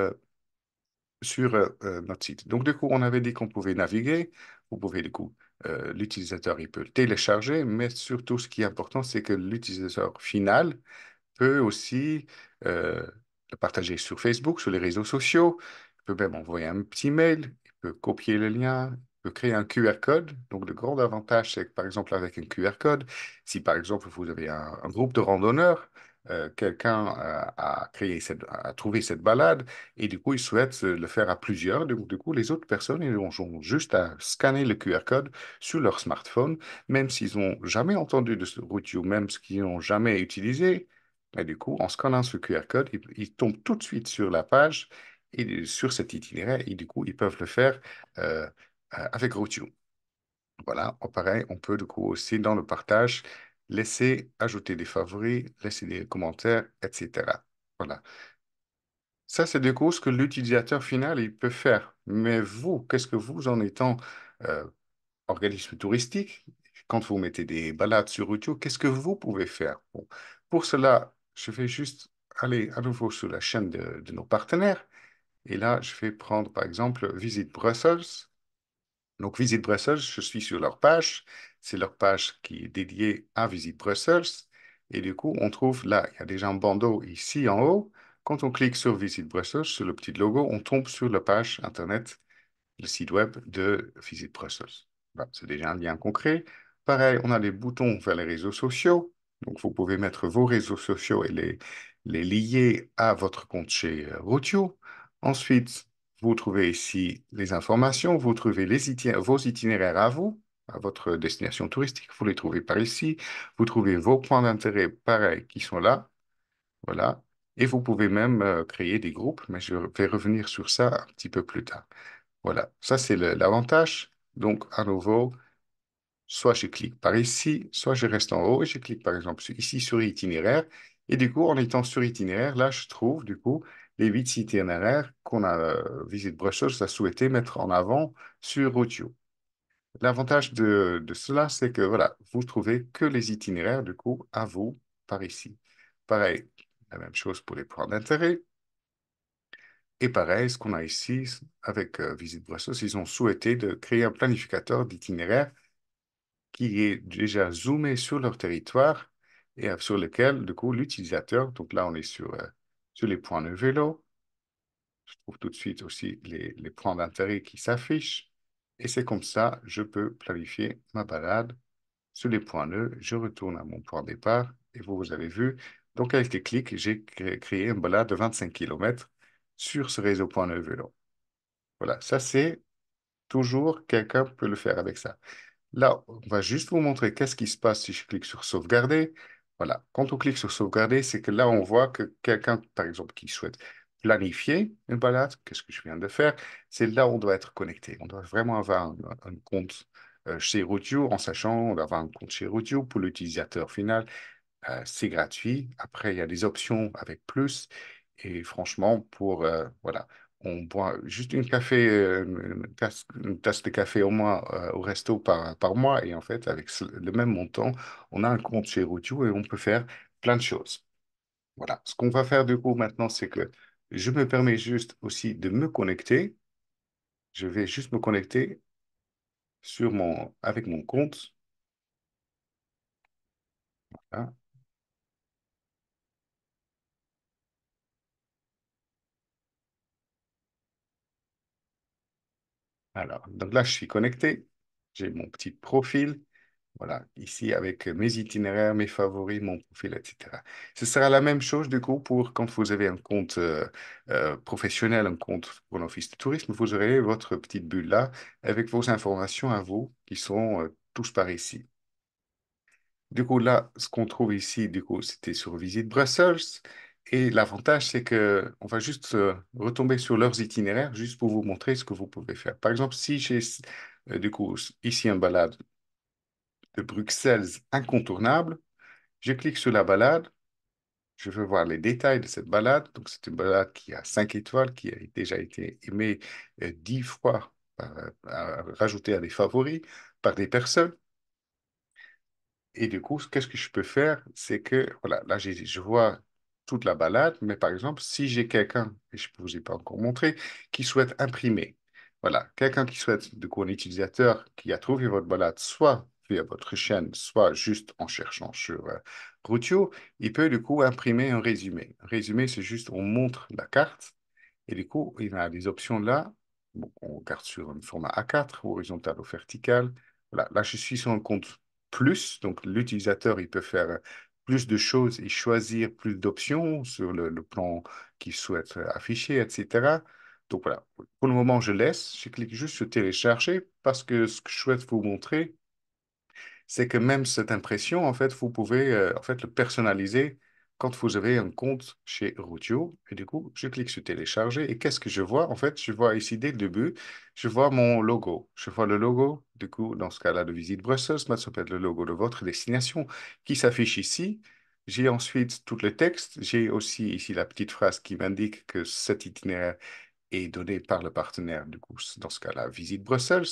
notre site. Donc, du coup, on avait dit qu'on pouvait naviguer. Vous pouvez, du coup, l'utilisateur, il peut le télécharger, mais surtout, ce qui est important, c'est que l'utilisateur final peut aussi euh, le partager sur Facebook, sur les réseaux sociaux. Il peut même envoyer un petit mail, il peut copier le lien, il peut créer un QR code. Donc, le grand avantage, c'est que, par exemple, avec un QR code, si, par exemple, vous avez un groupe de randonneurs, quelqu'un a trouvé cette balade et du coup, il souhaite le faire à plusieurs. Donc, du coup, les autres personnes, ils ont juste à scanner le QR code sur leur smartphone, même s'ils n'ont jamais entendu de ce route, ou même ce qu'ils n'ont jamais utilisé. Et du coup, en scannant ce QR code, ils tombent tout de suite sur la page et sur cet itinéraire. Et du coup, ils peuvent le faire avec Routio. Voilà, pareil, on peut du coup aussi dans le partage laisser ajouter des favoris, laisser des commentaires, etc. Voilà. Ça, c'est du coup ce que l'utilisateur final il peut faire. Mais vous, qu'est-ce que vous, en étant euh, organisme touristique, quand vous mettez des balades sur YouTube, qu'est-ce que vous pouvez faire? Bon, pour cela, je vais juste aller à nouveau sur la chaîne de nos partenaires. Et là, je vais prendre par exemple Visite Brussels. Donc, Visite Brussels, je suis sur leur page. C'est leur page qui est dédiée à Visite Brussels. Et du coup, on trouve là, il y a déjà un bandeau ici en haut. Quand on clique sur Visite Brussels, sur le petit logo, on tombe sur la page Internet le site web de Visite Brussels. Voilà, c'est déjà un lien concret. Pareil, on a les boutons vers les réseaux sociaux. Donc, vous pouvez mettre vos réseaux sociaux et les lier à votre compte chez Routio. Ensuite, vous trouvez ici les informations. Vous trouvez vos itinéraires à vous, à votre destination touristique. Vous les trouvez par ici. Vous trouvez vos points d'intérêt, pareil, qui sont là. Voilà. Et vous pouvez même créer des groupes, mais je vais revenir sur ça un petit peu plus tard. Voilà, ça c'est l'avantage. Donc, à nouveau, soit je clique par ici, soit je reste en haut et je clique par exemple ici sur itinéraire. Et du coup, en étant sur itinéraire, là, je trouve, du coup, les 8 itinéraires qu'on a, Visit Brussels a souhaité mettre en avant sur Routio. L'avantage de cela, c'est que, voilà, vous trouvez que les itinéraires, du coup, à vous, par ici. Pareil, la même chose pour les points d'intérêt. Et pareil, ce qu'on a ici avec Visite Brussels, ils ont souhaité de créer un planificateur d'itinéraires qui est déjà zoomé sur leur territoire et sur lequel, du coup, l'utilisateur, donc là, on est sur les points de vélo, je trouve tout de suite aussi les points d'intérêt qui s'affichent. Et c'est comme ça, je peux planifier ma balade sur les points nœuds. Je retourne à mon point de départ et vous avez vu, donc avec les clics, j'ai créé une balade de 25 kilomètres sur ce réseau point nœud vélo. Voilà, ça c'est toujours quelqu'un peut le faire avec ça. Là, on va juste vous montrer qu'est-ce qui se passe si je clique sur sauvegarder. Voilà, quand on clique sur sauvegarder, c'est que là, on voit que quelqu'un, par exemple, qui souhaite planifier une balade, qu'est-ce que je viens de faire, c'est là où on doit être connecté. On doit vraiment avoir un compte chez Routio, en sachant on doit avoir un compte chez Routio pour l'utilisateur final. C'est gratuit. Après, il y a des options avec plus. Et franchement, voilà, on boit juste une tasse de café au moins au resto par mois. Et en fait, avec le même montant, on a un compte chez Routio et on peut faire plein de choses. Voilà. Ce qu'on va faire du coup maintenant, c'est que je me permets juste aussi de me connecter. Je vais juste me connecter avec mon compte. Hein. Alors, donc là, je suis connecté. J'ai mon petit profil. Voilà, ici avec mes itinéraires, mes favoris, mon profil, etc. Ce sera la même chose du coup pour quand vous avez un compte professionnel, un compte pour l'office de tourisme, vous aurez votre petite bulle là avec vos informations à vous qui sont tous par ici. Du coup, là, ce qu'on trouve ici, du coup, c'était sur Visite Brussels. Et l'avantage, c'est que on va juste retomber sur leurs itinéraires, juste pour vous montrer ce que vous pouvez faire. Par exemple, si j'ai, du coup, ici un balade de Bruxelles incontournable, je clique sur la balade, je veux voir les détails de cette balade. Donc, c'est une balade qui a 5 étoiles, qui a déjà été aimée 10 fois, rajoutée à des favoris par des personnes. Et du coup, qu'est-ce que je peux faire? C'est que, voilà, là, je vois toute la balade, mais par exemple, si j'ai quelqu'un, et je ne vous ai pas encore montré, qui souhaite imprimer, voilà, quelqu'un qui souhaite, du coup, un utilisateur qui a trouvé votre balade, soit via votre chaîne, soit juste en cherchant sur Routio, il peut, du coup, imprimer un résumé. Un résumé, c'est juste, on montre la carte, et du coup, il y a des options là. Bon, on regarde sur un format A4, horizontal ou vertical. Voilà, là, je suis sur un compte plus, donc l'utilisateur, il peut faire plus de choses et choisir plus d'options sur le plan qu'il souhaite afficher, etc. Donc voilà, pour le moment, je laisse. Je clique juste sur télécharger parce que ce que je souhaite vous montrer, c'est que même cette impression, en fait, vous pouvez en fait, le personnaliser quand vous avez un compte chez Routio. Et du coup, je clique sur télécharger. Et qu'est-ce que je vois? En fait, je vois ici dès le début, je vois mon logo. Je vois le logo, du coup, dans ce cas-là, de Visite Brussels, ça peut être le logo de votre destination qui s'affiche ici. J'ai ensuite tout le texte. J'ai aussi ici la petite phrase qui m'indique que cet itinéraire est donné par le partenaire, du coup, dans ce cas-là, Visite Bruxelles.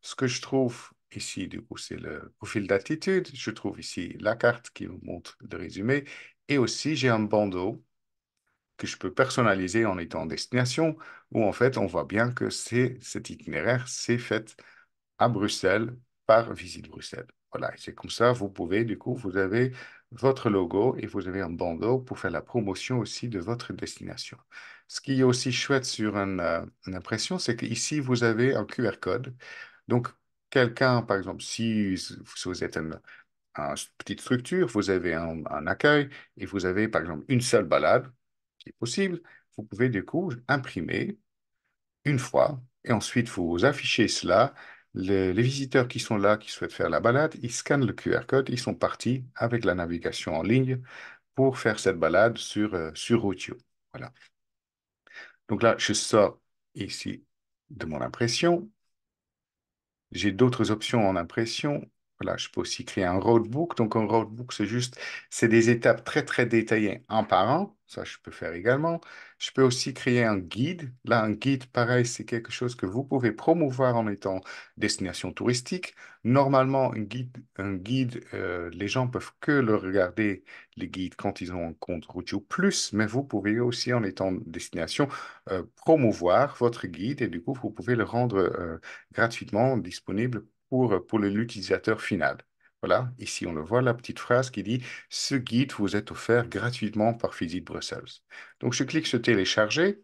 Ce que je trouve ici, du coup, c'est le profil d'attitude. Je trouve ici la carte qui me montre le résumé. Et aussi, j'ai un bandeau que je peux personnaliser en étant en destination, où en fait, on voit bien que cet itinéraire, c'est fait à Bruxelles par Visite Bruxelles. Voilà, et c'est comme ça, vous pouvez, du coup, vous avez votre logo et vous avez un bandeau pour faire la promotion aussi de votre destination. Ce qui est aussi chouette sur une impression, c'est qu'ici, vous avez un QR code. Donc, quelqu'un, par exemple, si vous êtes une petite structure, vous avez un accueil et vous avez, par exemple, une seule balade qui est possible, vous pouvez, du coup, imprimer une fois, et ensuite vous affichez cela. Les visiteurs qui sont là, qui souhaitent faire la balade, ils scannent le QR code, ils sont partis avec la navigation en ligne pour faire cette balade sur Routio. Voilà. Donc là, je sors ici de mon impression. J'ai d'autres options en impression. Voilà, je peux aussi créer un roadbook. Donc, un roadbook, c'est des étapes très, très détaillées un par un. Ça, je peux faire également. Je peux aussi créer un guide. Là, un guide, pareil, c'est quelque chose que vous pouvez promouvoir en étant destination touristique. Normalement, les gens peuvent que le regarder, les guides, quand ils ont un compte Routio Plus, mais vous pouvez aussi, en étant destination, promouvoir votre guide et du coup, vous pouvez le rendre gratuitement disponible pour l'utilisateur final. Voilà, ici on le voit, la petite phrase qui dit ce guide vous est offert gratuitement par Visit Brussels. Donc je clique sur télécharger,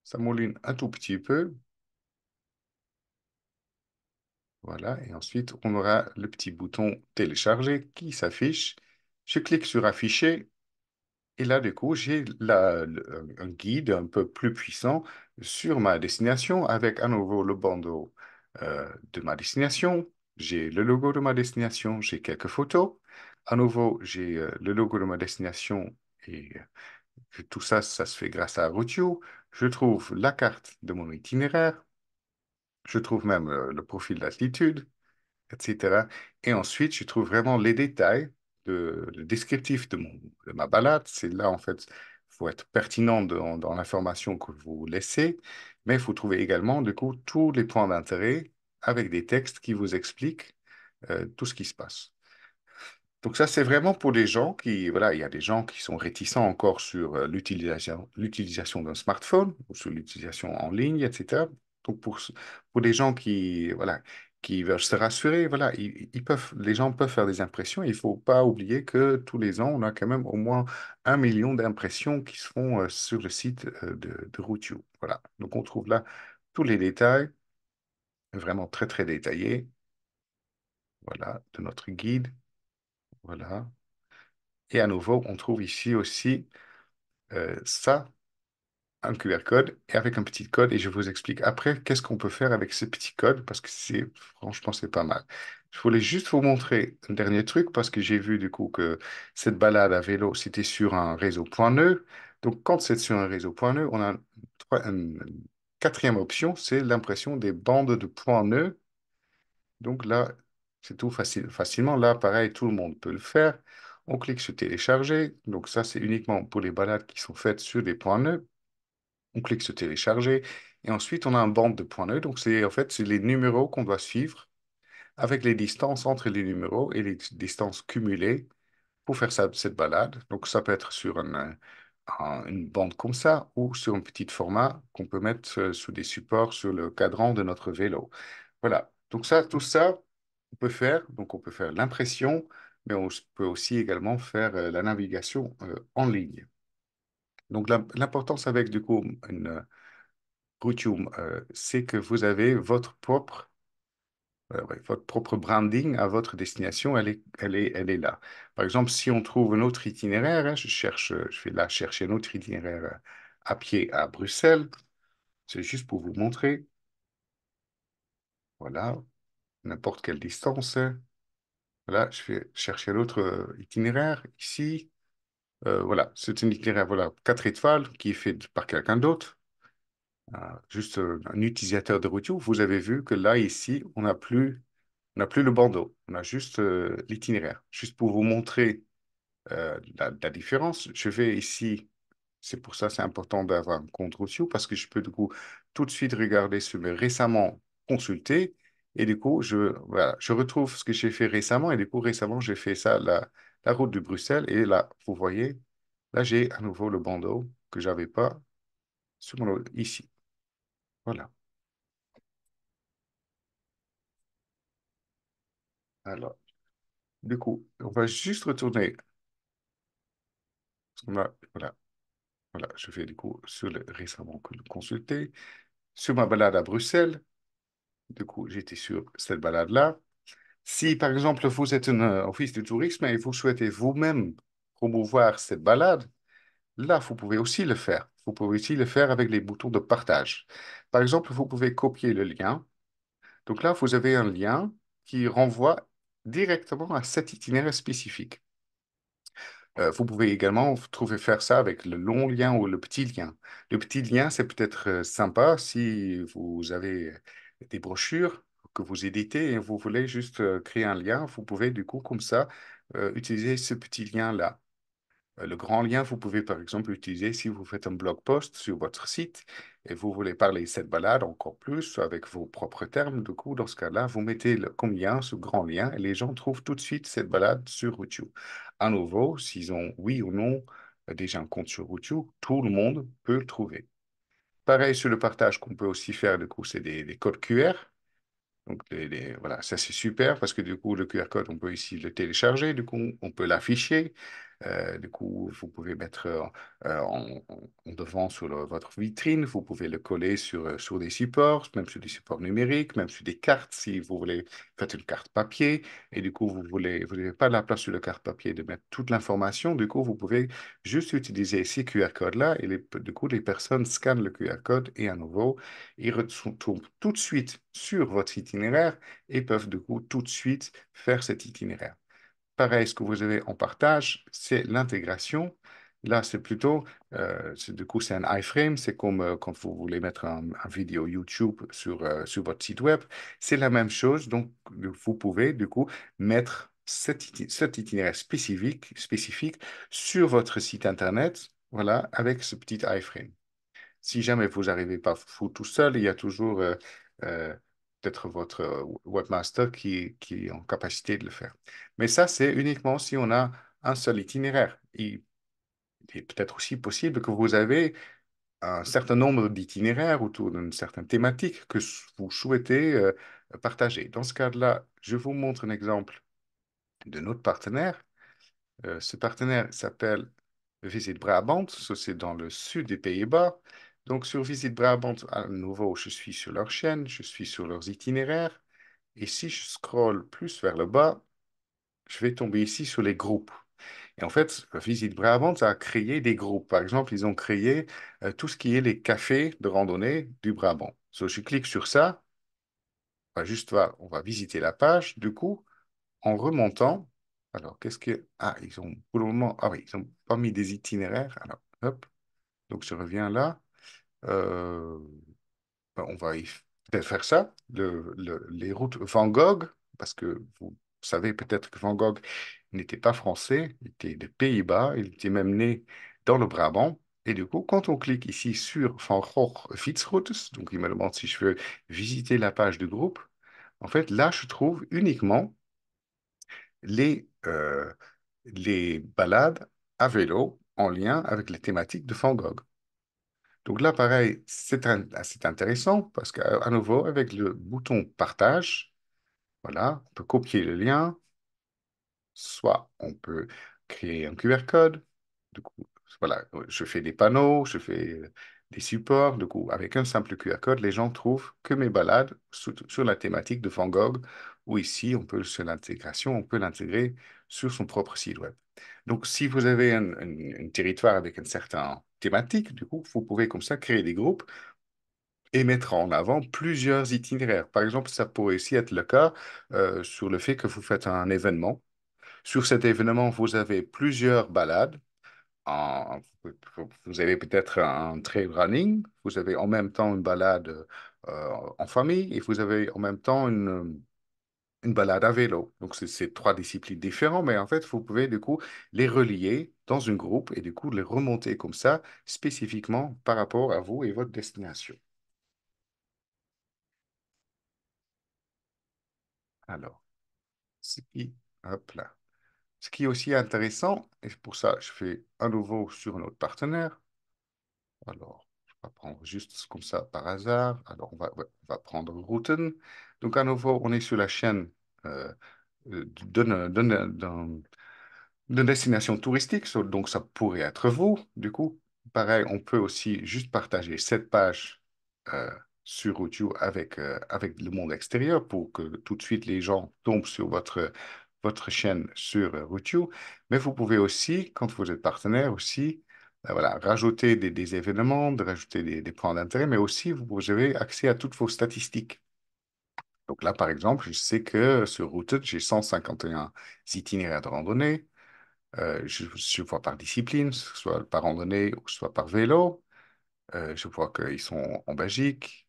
ça mouline un tout petit peu, voilà, et ensuite on aura le petit bouton télécharger qui s'affiche. Je clique sur afficher. Et là, du coup, j'ai un guide un peu plus puissant sur ma destination avec à nouveau le bandeau de ma destination. J'ai le logo de ma destination, j'ai quelques photos. À nouveau, j'ai le logo de ma destination et tout ça, ça se fait grâce à Routio. Je trouve la carte de mon itinéraire. Je trouve même le profil d'altitude, etc. Et ensuite, je trouve vraiment les détails, le descriptif de ma balade. C'est là, en fait, il faut être pertinent dans l'information que vous laissez, mais il faut trouver également, du coup, tous les points d'intérêt avec des textes qui vous expliquent tout ce qui se passe. Donc ça, c'est vraiment pour les gens qui, voilà, il y a des gens qui sont réticents encore sur l'utilisation d'un smartphone ou sur l'utilisation en ligne, etc. Donc pour des gens qui, voilà, qui veulent se rassurer, voilà, les gens peuvent faire des impressions. Il ne faut pas oublier que tous les ans, on a quand même au moins 1 million d'impressions qui se font sur le site de Routio. Voilà. Donc on trouve là tous les détails, vraiment très très détaillés, voilà, de notre guide. Voilà. Et à nouveau, on trouve ici aussi ça, un QR code, et avec un petit code, et je vous explique après qu'est-ce qu'on peut faire avec ce petit code, parce que franchement, c'est pas mal. Je voulais juste vous montrer un dernier truc, parce que j'ai vu du coup que cette balade à vélo, c'était sur un réseau point nœud. Donc, quand c'est sur un réseau point nœud, on a une quatrième option, c'est l'impression des bandes de points nœuds. Donc là, c'est tout facilement. Là, pareil, tout le monde peut le faire. On clique sur télécharger. Donc ça, c'est uniquement pour les balades qui sont faites sur des points nœuds. On clique sur télécharger. Et ensuite, on a un bande de points nœuds. Donc c'est en fait, c'est les numéros qu'on doit suivre avec les distances entre les numéros et les distances cumulées pour faire cette balade. Donc ça peut être sur une bande comme ça ou sur un petit format qu'on peut mettre sous des supports sur le cadran de notre vélo. Voilà. Donc ça, tout ça, on peut faire. Donc on peut faire l'impression, mais on peut aussi également faire la navigation en ligne. Donc l'importance avec du coup une Routium, c'est que vous avez ouais, votre propre branding à votre destination, elle est là. Par exemple, si on trouve un autre itinéraire, hein, je vais là chercher un autre itinéraire à pied à Bruxelles. C'est juste pour vous montrer. Voilà, n'importe quelle distance, hein. Voilà, je vais chercher l'autre itinéraire ici. Voilà, c'est un itinéraire, voilà, 4 étoiles qui est fait par quelqu'un d'autre. Juste un utilisateur de route. Vous avez vu que là, ici, on n'a plus le bandeau. On a juste l'itinéraire. Juste pour vous montrer la différence, je vais ici. C'est pour ça, c'est important d'avoir un compte Rossio parce que je peux du coup tout de suite regarder sur le récemment consulté et du coup, voilà, je retrouve ce que j'ai fait récemment et du coup, récemment, j'ai fait ça, la route de Bruxelles et là, vous voyez, là, j'ai à nouveau le bandeau que j'avais pas sur ici. Voilà. Alors, du coup, on va juste retourner. Voilà, voilà, je vais du coup sur le récemment consulté, sur ma balade à Bruxelles. Du coup, j'étais sur cette balade-là. Si, par exemple, vous êtes un office de tourisme et vous souhaitez vous-même promouvoir cette balade, là, vous pouvez aussi le faire. Vous pouvez aussi le faire avec les boutons de partage. Par exemple, vous pouvez copier le lien. Donc là, vous avez un lien qui renvoie directement à cet itinéraire spécifique. Vous pouvez également trouver faire ça avec le long lien ou le petit lien. Le petit lien, c'est peut-être sympa si vous avez des brochures que vous éditez et vous voulez juste créer un lien. Vous pouvez du coup comme ça utiliser ce petit lien-là. Le grand lien, vous pouvez par exemple utiliser si vous faites un blog post sur votre site et vous voulez parler de cette balade encore plus avec vos propres termes. Du coup, dans ce cas-là, vous mettez comme lien ce grand lien et les gens trouvent tout de suite cette balade sur YouTube. À nouveau, s'ils ont oui ou non déjà un compte sur YouTube, tout le monde peut le trouver. Pareil sur le partage qu'on peut aussi faire, du coup, c'est des codes QR. Donc, voilà, ça c'est super parce que du coup, le QR code, on peut ici le télécharger, du coup, on peut l'afficher. Du coup, vous pouvez mettre en devant sur votre vitrine, vous pouvez le coller sur des supports, même sur des supports numériques, même sur des cartes si vous voulez faire une carte papier. Et du coup, vous n'avez pas la place sur la carte papier de mettre toute l'information. Du coup, vous pouvez juste utiliser ces QR codes-là et du coup, les personnes scannent le QR code et à nouveau, ils retournent tout de suite sur votre itinéraire et peuvent du coup tout de suite faire cet itinéraire. Pareil, ce que vous avez en partage, c'est l'intégration. Là, c'est plutôt, du coup, c'est un iframe. C'est comme quand vous voulez mettre un vidéo YouTube sur votre site web. C'est la même chose. Donc, vous pouvez, du coup, mettre cet itinéraire spécifique sur votre site Internet, voilà, avec ce petit iframe. Si jamais vous n'arrivez pas vous tout seul, il y a toujours euh, peut-être votre webmaster qui est en capacité de le faire. Mais ça, c'est uniquement si on a un seul itinéraire. Il est peut-être aussi possible que vous avez un certain nombre d'itinéraires autour d'une certaine thématique que vous souhaitez partager. Dans ce cas-là, je vous montre un exemple de notre partenaire. Ce partenaire s'appelle Visit Brabant, ça c'est dans le sud des Pays-Bas. Donc sur Visit Brabant, à nouveau, je suis sur leur chaîne, je suis sur leurs itinéraires. Et si je scrolle plus vers le bas, je vais tomber ici sur les groupes. Et en fait, Visit Brabant a créé des groupes. Par exemple, ils ont créé tout ce qui est les cafés de randonnée du Brabant. So, je clique sur ça, on va visiter la page. Du coup, en remontant, alors qu'est-ce que... Ah, ils ont pour le moment... Ah oui, ils ont pas mis des itinéraires. Alors, hop, donc je reviens là. Euh, on va peut-être faire ça. Les routes Van Gogh, parce que vous savez peut-être que Van Gogh n'était pas français, il était des Pays-Bas, il était même né dans le Brabant. Et du coup, quand on clique ici sur Van Gogh Fietsroutes, donc il me demande si je veux visiter la page du groupe, en fait, là, je trouve uniquement les, euh, les balades à vélo en lien avec les thématiques de Van Gogh. Donc là, pareil, c'est intéressant parce qu'à nouveau, avec le bouton partage, voilà, on peut copier le lien, soit on peut créer un QR code. Du coup, voilà, je fais des panneaux, je fais des supports. Du coup, avec un simple QR code, les gens trouvent que mes balades sur la thématique de Van Gogh, ou ici, on peut, sur l'intégration, on peut l'intégrer sur son propre site web. Donc, si vous avez un territoire avec une certaine thématique, du coup, vous pouvez comme ça créer des groupes et mettre en avant plusieurs itinéraires. Par exemple, ça pourrait aussi être le cas sur le fait que vous faites un événement. Sur cet événement, vous avez plusieurs balades. En- Vous avez peut-être un trail running, vous avez en même temps une balade en famille et vous avez en même temps une balade à vélo. Donc, c'est trois disciplines différentes, mais en fait, vous pouvez du coup les relier dans un groupe et du coup les remonter comme ça spécifiquement par rapport à vous et votre destination. Alors, hop là. Ce qui est aussi intéressant, et pour ça, je fais à nouveau sur notre partenaire. Alors, je vais prendre juste comme ça par hasard. Alors, ouais, on va prendre Routen. Donc, à nouveau, on est sur la chaîne euh, d'une destination touristique. Donc, ça pourrait être vous. Du coup, pareil, on peut aussi juste partager cette page euh, sur YouTube avec le monde extérieur pour que tout de suite les gens tombent sur votre chaîne sur YouTube. Mais vous pouvez aussi, quand vous êtes partenaire aussi, voilà, rajouter des événements, de rajouter des points d'intérêt, mais aussi vous avez accès à toutes vos statistiques. Donc là, par exemple, je sais que sur Routed, j'ai 151 itinéraires de randonnée. Je vois par discipline, soit par randonnée ou soit par vélo. Je vois qu'ils sont en Belgique.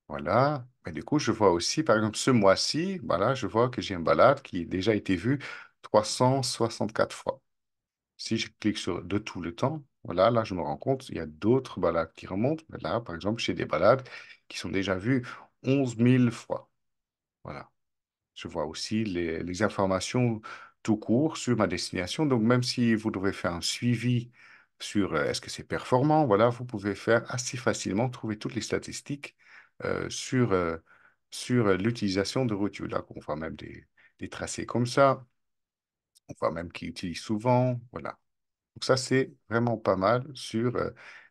Voilà. Mais du coup, je vois aussi, par exemple, ce mois-ci, voilà, je vois que j'ai une balade qui a déjà été vue 364 fois. Si je clique sur de tout le temps, voilà, là, je me rends compte, il y a d'autres balades qui remontent. Mais là, par exemple, j'ai des balades qui sont déjà vues 11 000 fois. Voilà. Je vois aussi les informations tout court sur ma destination. Donc, même si vous devez faire un suivi sur est-ce que c'est performant, voilà, vous pouvez faire assez facilement trouver toutes les statistiques sur l'utilisation de routes. Là, on voit même des tracés comme ça. On voit même qu'ils utilisent souvent. Voilà. Donc, ça, c'est vraiment pas mal sur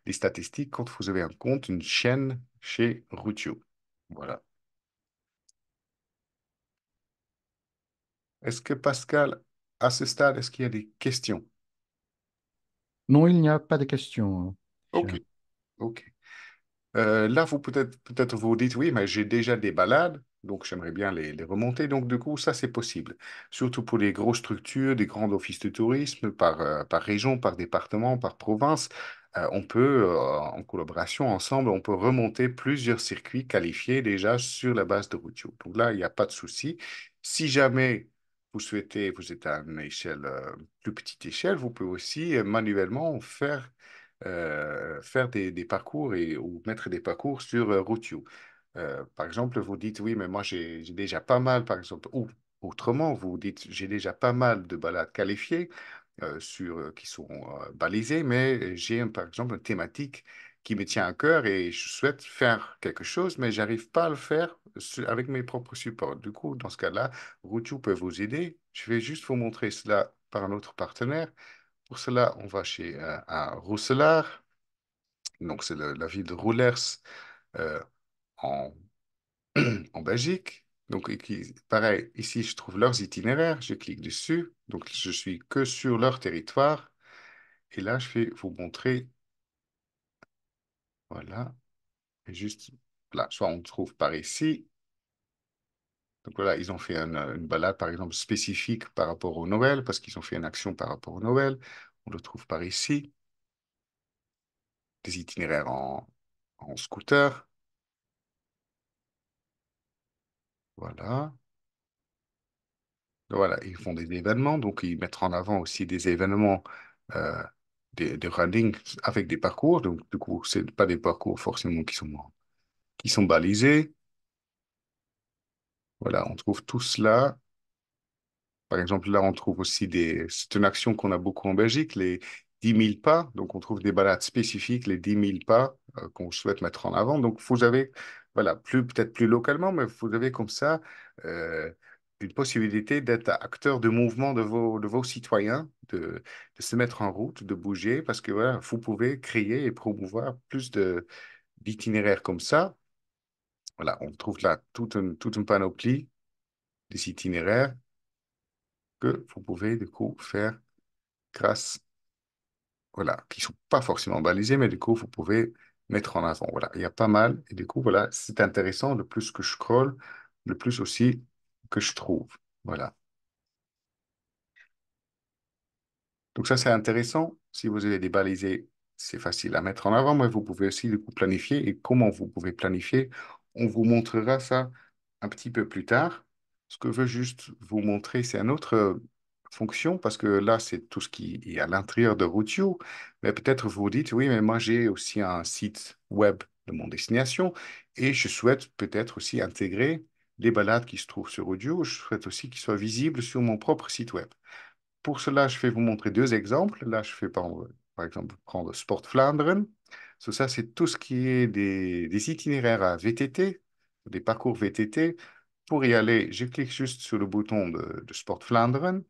les statistiques quand vous avez un compte, une chaîne chez Routio. Voilà. Est-ce que Pascal, à ce stade, est-ce qu'il y a des questions? Non, il n'y a pas de questions, Ok, cher. ok. Là, vous peut-être vous dites, oui, mais j'ai déjà des balades, donc j'aimerais bien les remonter. Donc, du coup, ça, c'est possible. Surtout pour les grosses structures, des grands offices de tourisme, par région, par département, par province. On peut, en collaboration ensemble, on peut remonter plusieurs circuits qualifiés déjà sur la base de Routio. Donc là, il n'y a pas de souci. Si jamais vous souhaitez, vous êtes à une échelle, plus petite échelle, vous pouvez aussi manuellement faire des parcours ou mettre des parcours sur Routio. Par exemple, vous dites, oui, mais moi j'ai déjà pas mal, par exemple, ou autrement, vous dites, j'ai déjà pas mal de balades qualifiées qui sont balisées, mais j'ai par exemple une thématique qui me tient à cœur et je souhaite faire quelque chose, mais j'arrive pas à le faire avec mes propres supports. Du coup, dans ce cas-là, Routio peut vous aider. Je vais juste vous montrer cela par un autre partenaire. Pour cela, on va chez un Rousselard. Donc, c'est la ville de Roulers euh, en, en Belgique. Donc, pareil, ici, je trouve leurs itinéraires. Je clique dessus. Donc, je suis que sur leur territoire. Et là, je vais vous montrer. Voilà. Et juste là, soit on trouve par ici. Donc, voilà, ils ont fait une balade, par exemple, spécifique par rapport au Noël, parce qu'ils ont fait une action par rapport au Noël. On le trouve par ici. Des itinéraires en scooter. Voilà. Voilà, ils font des événements, donc ils mettent en avant aussi des événements, euh, des running avec des parcours. Donc, du coup, c'est pas des parcours forcément qui sont balisés. Voilà, on trouve tout cela. Par exemple, là, on trouve aussi c'est une action qu'on a beaucoup en Belgique, les 10 000 pas. Donc, on trouve des balades spécifiques, les 10 000 pas qu'on souhaite mettre en avant. Donc, vous avez, voilà, peut-être plus localement, mais vous avez comme ça euh, une possibilité d'être acteur de mouvement de vos citoyens, de se mettre en route, de bouger, parce que voilà, vous pouvez créer et promouvoir plus d'itinéraires comme ça. Voilà, on trouve là toute une panoplie des itinéraires que vous pouvez du coup faire grâce, voilà, qui sont pas forcément balisés, mais du coup, vous pouvez mettre en avant. Voilà, il y a pas mal. Et du coup, voilà, c'est intéressant. Le plus que je scrolle, le plus aussi que je trouve. Voilà. Donc ça, c'est intéressant. Si vous avez des balisés, c'est facile à mettre en avant, mais vous pouvez aussi du coup planifier. Et comment vous pouvez planifier, on vous montrera ça un petit peu plus tard. Ce que je veux juste vous montrer, c'est une autre fonction, parce que là, c'est tout ce qui est à l'intérieur de Routio. Mais peut-être vous vous dites, oui, mais moi, j'ai aussi un site web de mon destination et je souhaite peut-être aussi intégrer les balades qui se trouvent sur Audio. Je souhaite aussi qu'ils soient visibles sur mon propre site web. Pour cela, je vais vous montrer deux exemples. Là, je vais par exemple prendre Sport Vlaanderen. Ça, c'est tout ce qui est des itinéraires à VTT, des parcours VTT. Pour y aller, je clique juste sur le bouton de Sport Vlaanderen.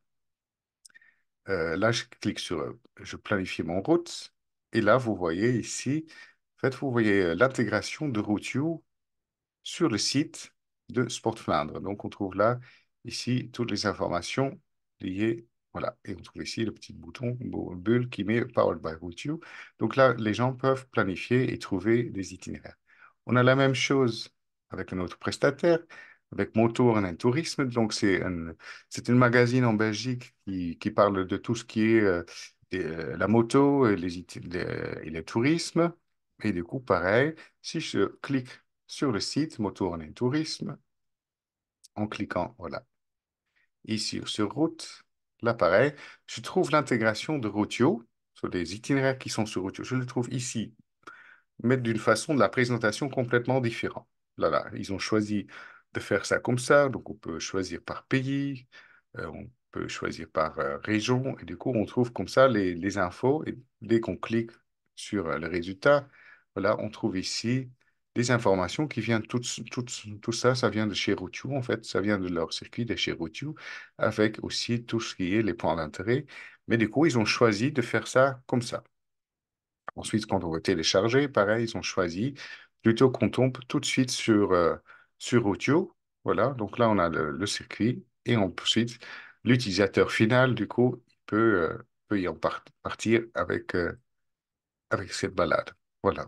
Là, je clique sur je planifie mon route. Et là, vous voyez ici, en fait, vous voyez l'intégration de Routio sur le site de Sport Flandre. Donc, on trouve là, ici, toutes les informations liées. Voilà. Et on trouve ici le petit bouton bulle qui met Powered by Route. Donc là, les gens peuvent planifier et trouver des itinéraires. On a la même chose avec un autre prestataire. avec Motoren en Tourisme. Donc, c'est une magazine en Belgique qui parle de tout ce qui est la moto et et le tourisme. Et du coup, pareil, si je clique sur le site Motoren en Tourisme, en cliquant, voilà, ici sur route, là, pareil, je trouve l'intégration de Routio sur les itinéraires qui sont sur Routio. Je le trouve ici mais d'une façon de la présentation complètement différente. Là, là, ils ont choisi de faire ça comme ça, donc on peut choisir par pays, on peut choisir par région, et du coup, on trouve comme ça les infos, et dès qu'on clique sur le résultat, voilà, on trouve ici des informations qui viennent, tout ça, ça vient de chez Routio, en fait, ça vient de leur circuit de chez Routio, avec aussi tout ce qui est les points d'intérêt, mais du coup, ils ont choisi de faire ça comme ça. Ensuite, quand on veut télécharger, pareil, ils ont choisi plutôt qu'on tombe tout de suite sur Audio. Voilà, donc là, on a le circuit et ensuite, l'utilisateur final, du coup, il peut y en partir avec cette balade. Voilà.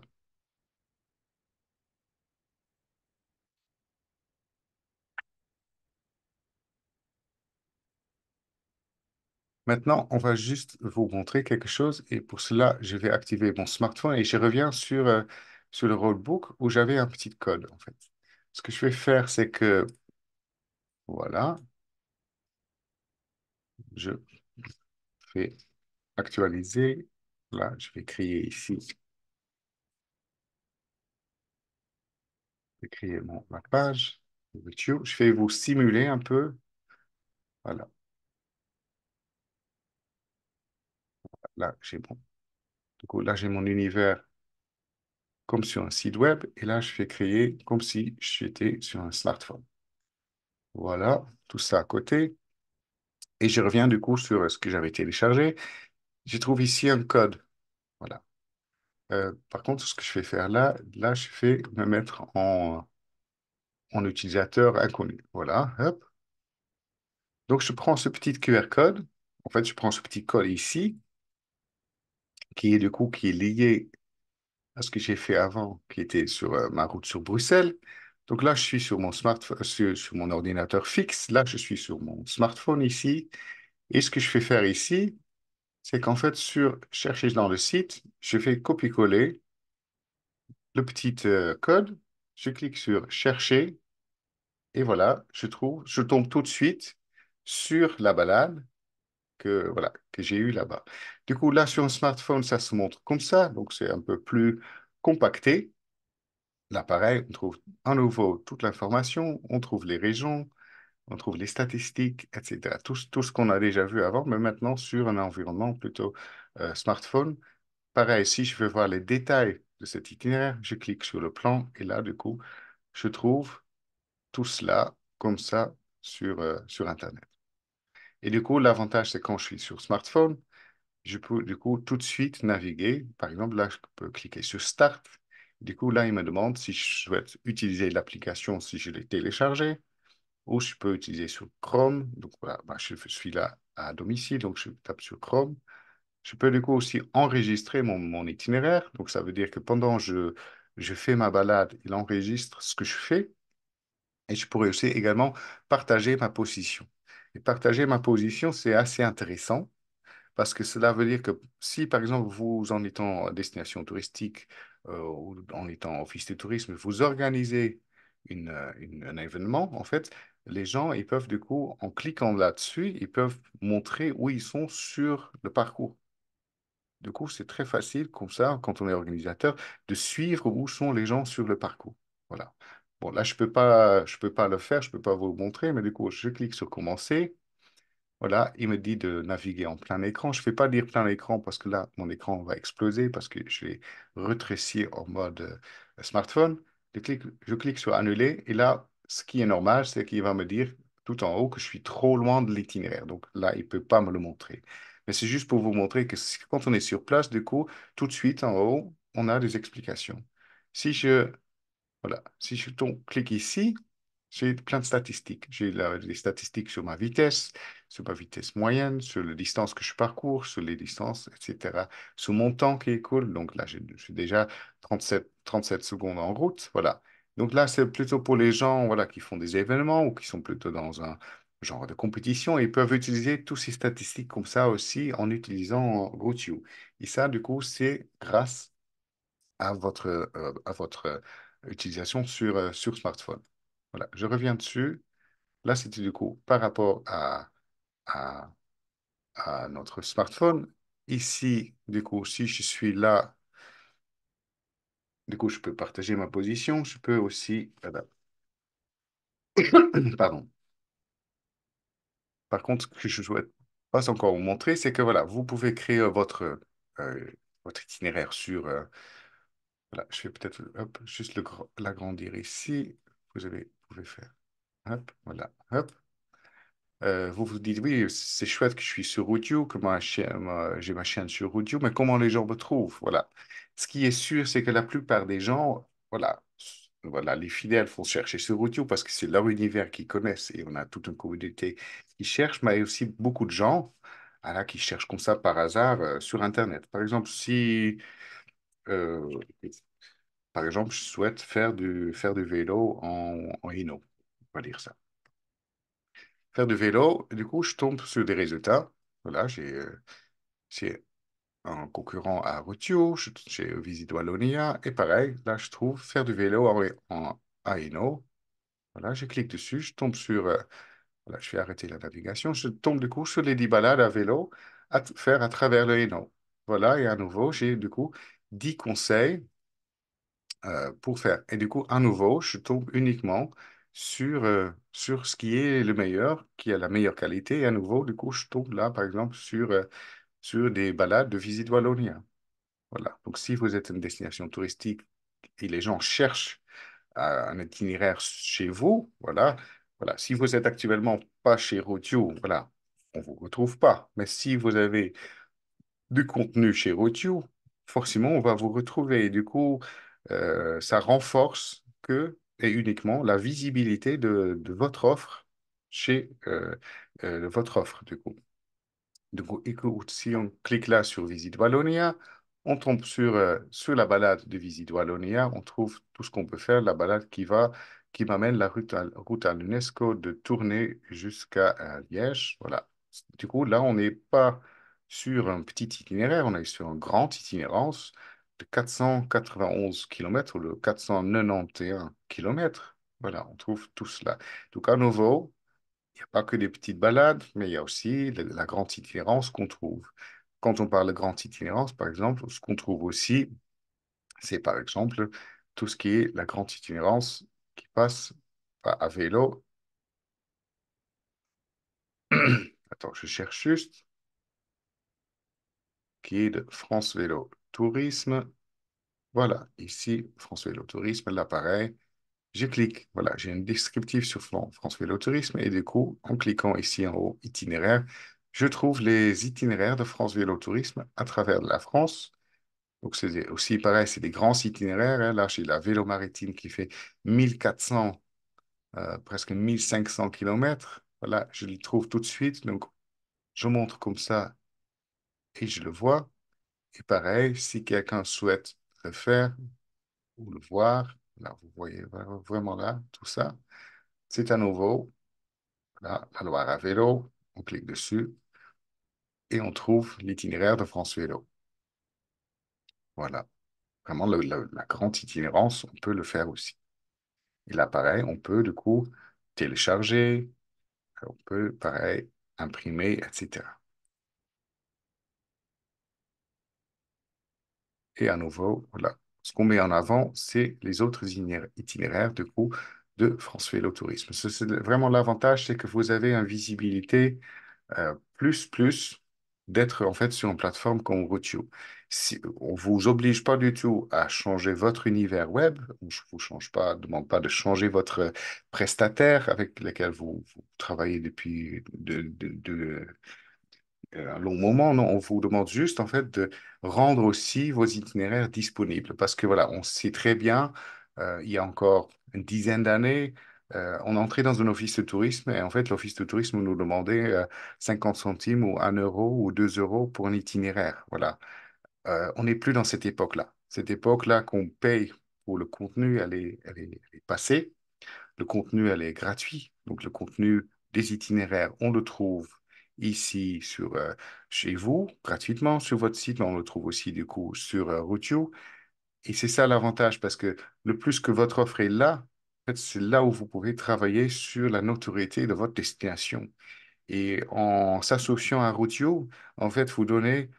Maintenant, on va juste vous montrer quelque chose et pour cela, je vais activer mon smartphone et je reviens sur le roadbook où j'avais un petit code, en fait. Ce que je vais faire, c'est que, voilà, je fais actualiser. Là, je vais créer ici, je vais créer ma page de YouTube. Je vais vous simuler un peu. Voilà, là, j'ai bon. Du coup, là, j'ai mon univers comme sur un site web. Et là, je vais créer comme si j'étais sur un smartphone. Voilà, tout ça à côté. Et je reviens du coup sur ce que j'avais téléchargé. Je trouve ici un code. Voilà. Par contre, ce que je vais faire là, je vais me mettre en utilisateur inconnu. Voilà, hop. Donc, je prends ce petit QR code. En fait, je prends ce petit code ici, qui est du coup qui est lié à ce que j'ai fait avant, qui était sur ma route sur Bruxelles. Donc là, je suis sur mon smartphone, sur mon ordinateur fixe. Là, je suis sur mon smartphone ici. Et ce que je fais faire ici, c'est qu'en fait, sur chercher dans le site, je fais copier-coller le petit code. Je clique sur chercher et voilà, je tombe tout de suite sur la balade que j'ai eu là-bas. Du coup, là, sur un smartphone, ça se montre comme ça, donc c'est un peu plus compacté. Là, pareil, on trouve à nouveau toute l'information, on trouve les régions, on trouve les statistiques, etc. Tout ce qu'on a déjà vu avant, mais maintenant sur un environnement plutôt smartphone. Pareil, si je veux voir les détails de cet itinéraire, je clique sur le plan et là, du coup, je trouve tout cela comme ça sur Internet. Et du coup, l'avantage, c'est quand je suis sur smartphone, je peux du coup tout de suite naviguer. Par exemple, là, je peux cliquer sur Start. Du coup, là, il me demande si je souhaite utiliser l'application, si je l'ai téléchargée, ou je peux utiliser sur Chrome. Donc voilà, bah, je suis là à domicile, donc je tape sur Chrome. Je peux du coup aussi enregistrer mon itinéraire. Donc ça veut dire que pendant je fais ma balade, il enregistre ce que je fais. Et je pourrais aussi également partager ma position. Et partager ma position, c'est assez intéressant parce que cela veut dire que si, par exemple, vous, en étant destination touristique ou en étant office de tourisme, vous organisez un événement, en fait, les gens, ils peuvent du coup, en cliquant là-dessus, ils peuvent montrer où ils sont sur le parcours. Du coup, c'est très facile, comme ça, quand on est organisateur, de suivre où sont les gens sur le parcours. Voilà. Bon, là, je peux pas le faire, je peux pas vous le montrer, mais du coup, je clique sur commencer. Voilà, il me dit de naviguer en plein écran. Je ne vais pas dire plein écran parce que là, mon écran va exploser parce que je l'ai rétréci en mode smartphone. Je clique sur annuler et là, ce qui est normal, c'est qu'il va me dire tout en haut que je suis trop loin de l'itinéraire. Donc là, il ne peut pas me le montrer. Mais c'est juste pour vous montrer que quand on est sur place, du coup, tout de suite en haut, on a des explications. Si je voilà. Si je clique ici, j'ai plein de statistiques. J'ai les statistiques sur ma vitesse moyenne, sur les distances que je parcours, sur les distances, etc. Sur mon temps qui écoule. Donc là, j'ai déjà 37 secondes en route. Voilà. Donc là, c'est plutôt pour les gens voilà, qui font des événements ou qui sont plutôt dans un genre de compétition. Ils peuvent utiliser tous ces statistiques comme ça aussi en utilisant Route. Et ça, du coup, c'est grâce à votre utilisation sur smartphone. Voilà, je reviens dessus. Là, c'était du coup par rapport à, à notre smartphone. Ici, du coup, si je suis là, du coup, je peux partager ma position. Je peux aussi, pardon. Par contre, ce que je ne souhaite pas encore vous montrer, c'est que voilà, vous pouvez créer euh, votre itinéraire sur. Voilà, je vais peut-être hop, juste l'agrandir ici. Vous pouvez faire. Hop, voilà, hop. Vous vous dites, oui, c'est chouette que je suis sur Audio, que j'ai ma chaîne sur Audio, mais comment les gens me trouvent? Voilà. Ce qui est sûr, c'est que la plupart des gens, voilà, les fidèles font chercher sur Audio parce que c'est leur univers qu'ils connaissent et on a toute une communauté qui cherche, mais il y a aussi beaucoup de gens voilà, qui cherchent comme ça par hasard sur Internet. Par exemple, si, euh, par exemple, je souhaite faire du vélo en Hino, on va dire ça. Faire du vélo. Et du coup, je tombe sur des résultats. Voilà, j'ai un concurrent à Rutio, j'ai Visit Wallonia, et pareil, là, je trouve faire du vélo à Hainaut. Voilà, je clique dessus, je tombe sur, voilà, je vais arrêter la navigation, je tombe du coup sur les 10 balades à vélo faire à travers le Hainaut. Voilà, et à nouveau, j'ai du coup 10 conseils pour faire. Et du coup, à nouveau, je tombe uniquement sur ce qui est le meilleur, qui a la meilleure qualité. Et à nouveau, du coup, je tombe là, par exemple, sur des balades de visite Wallonia. Voilà. Donc, si vous êtes une destination touristique et les gens cherchent un itinéraire chez vous, voilà. Voilà. Si vous êtes actuellement pas chez Rotio, voilà, on vous retrouve pas. Mais si vous avez du contenu chez Rotio, forcément, on va vous retrouver. Et du coup, ça renforce que et uniquement la visibilité de votre offre votre offre, du coup. Donc, écoute, si on clique là sur Visite Wallonia, on tombe sur la balade de Visite Wallonia. On trouve tout ce qu'on peut faire, la balade qui m'amène la route à l'UNESCO de Tournai jusqu'à Liège. Voilà. Du coup, là, on n'est pas sur un petit itinéraire, on est sur un grand itinérance de 491 kilomètres ou de 491 kilomètres. Voilà, on trouve tout cela. Donc, à nouveau, il n'y a pas que des petites balades, mais il y a aussi la grande itinérance qu'on trouve. Quand on parle de grande itinérance, par exemple, ce qu'on trouve aussi, c'est par exemple tout ce qui est la grande itinérance qui passe à vélo. Attends, je cherche juste, qui est de France Vélo Tourisme. Voilà, ici, France Vélo Tourisme, là pareil. Je clique, voilà, j'ai un descriptif sur France Vélo Tourisme et du coup, en cliquant ici en haut, itinéraire, je trouve les itinéraires de France Vélo Tourisme à travers la France. Donc, c'est aussi pareil, c'est des grands itinéraires, hein. Là, j'ai la Vélo Maritime qui fait 1400, presque 1500 kilomètres. Voilà, je le trouve tout de suite. Donc, je montre comme ça et je le vois. Et pareil, si quelqu'un souhaite le faire ou le voir, là, vous voyez vraiment là, tout ça, c'est à nouveau. Là, la Loire à vélo, on clique dessus et on trouve l'itinéraire de France Vélo. Voilà. Vraiment, la grande itinérance, on peut le faire aussi. Et là, pareil, on peut du coup télécharger, on peut, pareil, imprimer, etc. Et à nouveau, voilà. Ce qu'on met en avant, c'est les autres itinéraires, du coup, de France Vélo Tourisme. C'est vraiment l'avantage, c'est que vous avez une visibilité plus d'être en fait sur une plateforme comme Rootio. Si, on vous oblige pas du tout à changer votre univers web, je vous change pas, demande pas de changer votre prestataire avec lequel vous travaillez depuis un long moment. Non, on vous demande juste en fait de rendre aussi vos itinéraires disponibles parce que voilà, on sait très bien, il y a encore une dizaine d'années, on entrait dans un office de tourisme et en fait l'office de tourisme nous demandait 50 centimes ou 1 euro ou 2 euros pour un itinéraire. Voilà. On n'est plus dans cette époque-là. Cette époque-là qu'on paye pour le contenu, elle est passée. Le contenu, elle est gratuit. Donc, le contenu des itinéraires, on le trouve ici chez vous, gratuitement sur votre site, mais on le trouve aussi du coup sur Routio. Et c'est ça l'avantage, parce que le plus que votre offre est là, en fait, c'est là où vous pouvez travailler sur la notoriété de votre destination. Et en s'associant à Routio, en fait, vous donnez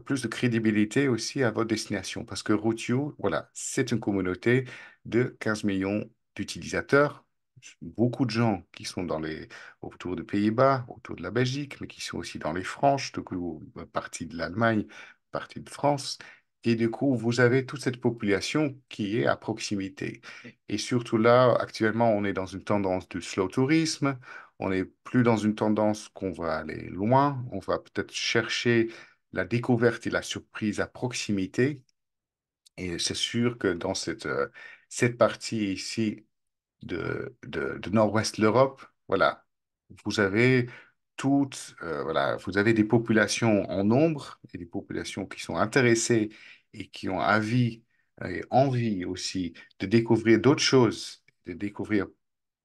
plus de crédibilité aussi à votre destination. Parce que Routio, voilà, c'est une communauté de 15 millions d'utilisateurs. Beaucoup de gens qui sont autour des Pays-Bas, autour de la Belgique, mais qui sont aussi dans les Franches, du coup, partie de l'Allemagne, partie de France. Et du coup, vous avez toute cette population qui est à proximité. Et surtout là, actuellement, on est dans une tendance du slow tourisme. On n'est plus dans une tendance qu'on va aller loin. On va peut-être chercher la découverte et la surprise à proximité. Et c'est sûr que dans cette partie ici de Nord-Ouest de l'Europe, voilà, vous avez voilà, vous avez des populations en nombre et des populations qui sont intéressées et qui ont avis et envie aussi de découvrir d'autres choses, de découvrir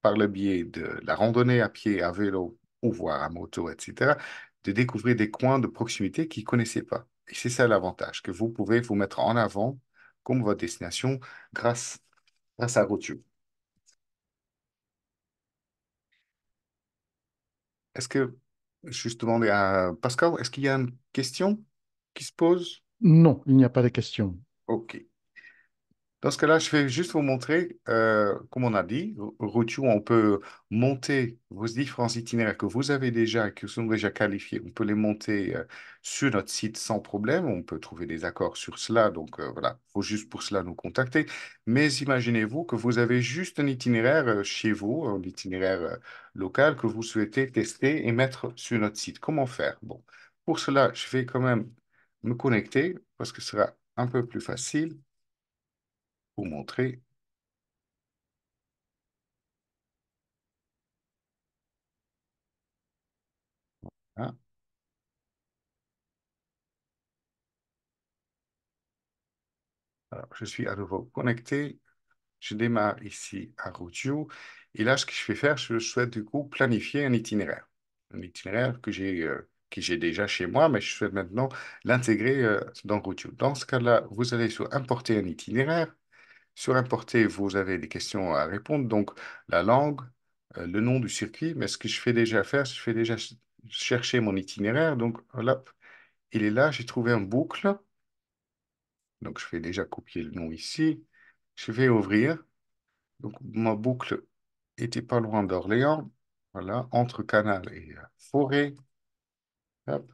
par le biais de la randonnée à pied, à vélo ou voire à moto, etc., de découvrir des coins de proximité qu'ils ne connaissaient pas. Et c'est ça l'avantage, que vous pouvez vous mettre en avant comme votre destination grâce à Rotu. Est-ce que, juste demander à Pascal, est-ce qu'il y a une question qui se pose? Non, il n'y a pas de question. OK. Dans ce cas-là, je vais juste vous montrer, comme on a dit, Routio, on peut monter vos différents itinéraires que vous avez déjà et qui sont déjà qualifiés. On peut les monter sur notre site sans problème. On peut trouver des accords sur cela. Donc voilà, il faut juste pour cela nous contacter. Mais imaginez-vous que vous avez juste un itinéraire chez vous, un itinéraire local que vous souhaitez tester et mettre sur notre site. Comment faire? Bon, pour cela, je vais quand même me connecter parce que ce sera un peu plus facile pour montrer. Hein. Alors, je suis à nouveau connecté. Je démarre ici à Routio. Et là, ce que je vais faire, je souhaite du coup planifier un itinéraire. Un itinéraire que j'ai déjà chez moi, mais je souhaite maintenant l'intégrer dans Routio. Dans ce cas-là, vous allez sur Importer un itinéraire. Sur Importer, vous avez des questions à répondre. Donc, la langue, le nom du circuit. Mais ce que je fais déjà faire, je fais déjà chercher mon itinéraire. Donc, hop, il est là. J'ai trouvé un boucle. Donc, je vais déjà copier le nom ici. Je vais ouvrir. Donc, ma boucle était pas loin d'Orléans. Voilà, entre Canal et Forêt. Hop,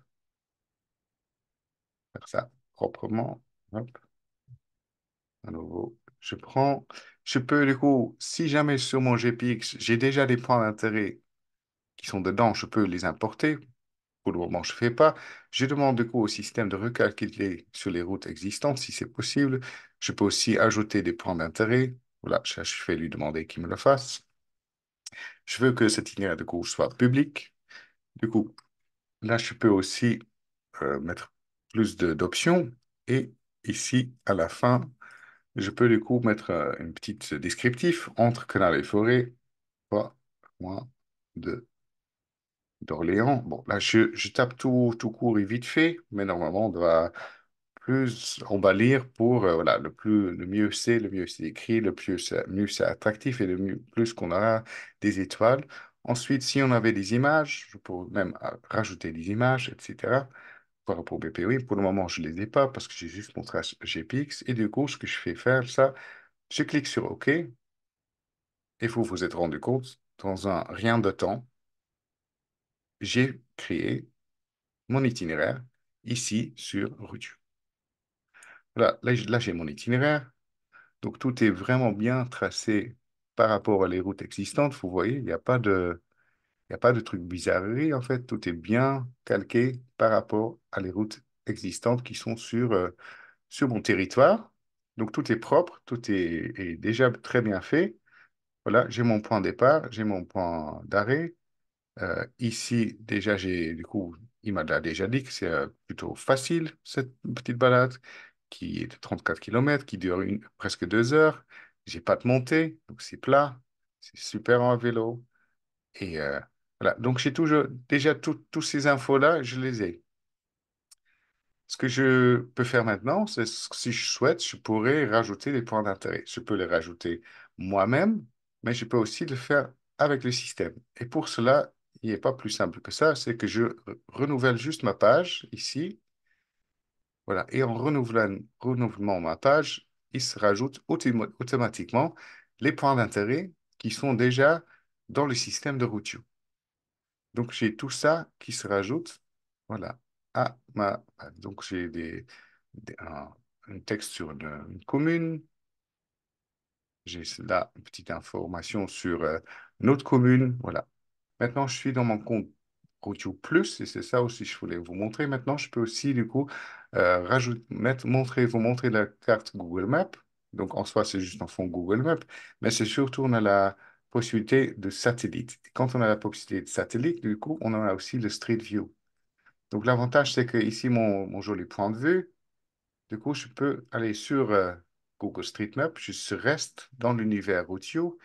faire ça proprement. Hop, à nouveau. Je peux, du coup, si jamais sur mon GPX, j'ai déjà des points d'intérêt qui sont dedans, je peux les importer. Pour le moment, je ne fais pas. Je demande du coup au système de recalculer sur les routes existantes si c'est possible. Je peux aussi ajouter des points d'intérêt. Voilà, je vais lui demander qu'il me le fasse. Je veux que cet itinéraire de cours soit public. Du coup, là, je peux aussi mettre plus d'options. Et ici, à la fin, je peux du coup mettre une petite descriptif entre Canal et Forêt, pas moins de d'Orléans. Bon, là, je tape tout court et vite fait, mais normalement, on doit plus on va lire pour voilà le mieux c'est, le mieux c'est écrit, mieux c'est attractif et plus qu'on aura des étoiles. Ensuite, si on avait des images, je pourrais même rajouter des images, etc. Par rapport au BPOI, pour le moment, je ne les ai pas parce que j'ai juste mon trace GPX. Et du coup, ce que je fais faire, ça, je clique sur OK et vous vous êtes rendu compte, dans un rien de temps, j'ai créé mon itinéraire ici sur Rutu. Voilà, là j'ai mon itinéraire. Donc tout est vraiment bien tracé par rapport à les routes existantes. Vous voyez, il y a pas de trucs bizarreries en fait. Tout est bien calqué par rapport à les routes existantes qui sont sur mon territoire. Donc tout est propre, est déjà très bien fait. Voilà, j'ai mon point de départ, j'ai mon point d'arrêt. Ici, déjà, du coup, il m'a déjà dit que c'est plutôt facile, cette petite balade. qui est de 34 kilomètres, qui dure presque 2 heures. J'ai pas de montée, donc c'est plat. C'est super en vélo. Et voilà. Donc j'ai toujours déjà tous ces infos-là, je les ai. Ce que je peux faire maintenant, c'est si je souhaite, je pourrais rajouter des points d'intérêt. Je peux les rajouter moi-même, mais je peux aussi le faire avec le système. Et pour cela, il n'est pas plus simple que ça, c'est que je renouvelle juste ma page ici. Voilà. Et en renouvelant ma page, il se rajoute automatiquement les points d'intérêt qui sont déjà dans le système de Routio. Donc, j'ai tout ça qui se rajoute, voilà, à ma page. Donc, j'ai un texte sur une commune. J'ai là une petite information sur une autre commune. Voilà. Maintenant, je suis dans mon compte Routio Plus et c'est ça aussi que je voulais vous montrer. Maintenant, je peux aussi, du coup, vous montrer la carte Google Maps. Donc, en soi, c'est juste un fond Google Maps, mais c'est surtout, on a la possibilité de satellite. Et quand on a la possibilité de satellite, du coup, on en a aussi le Street View. Donc, l'avantage, c'est que ici, mon joli point de vue, du coup, je peux aller sur Google Street Map, je reste dans l'univers Routio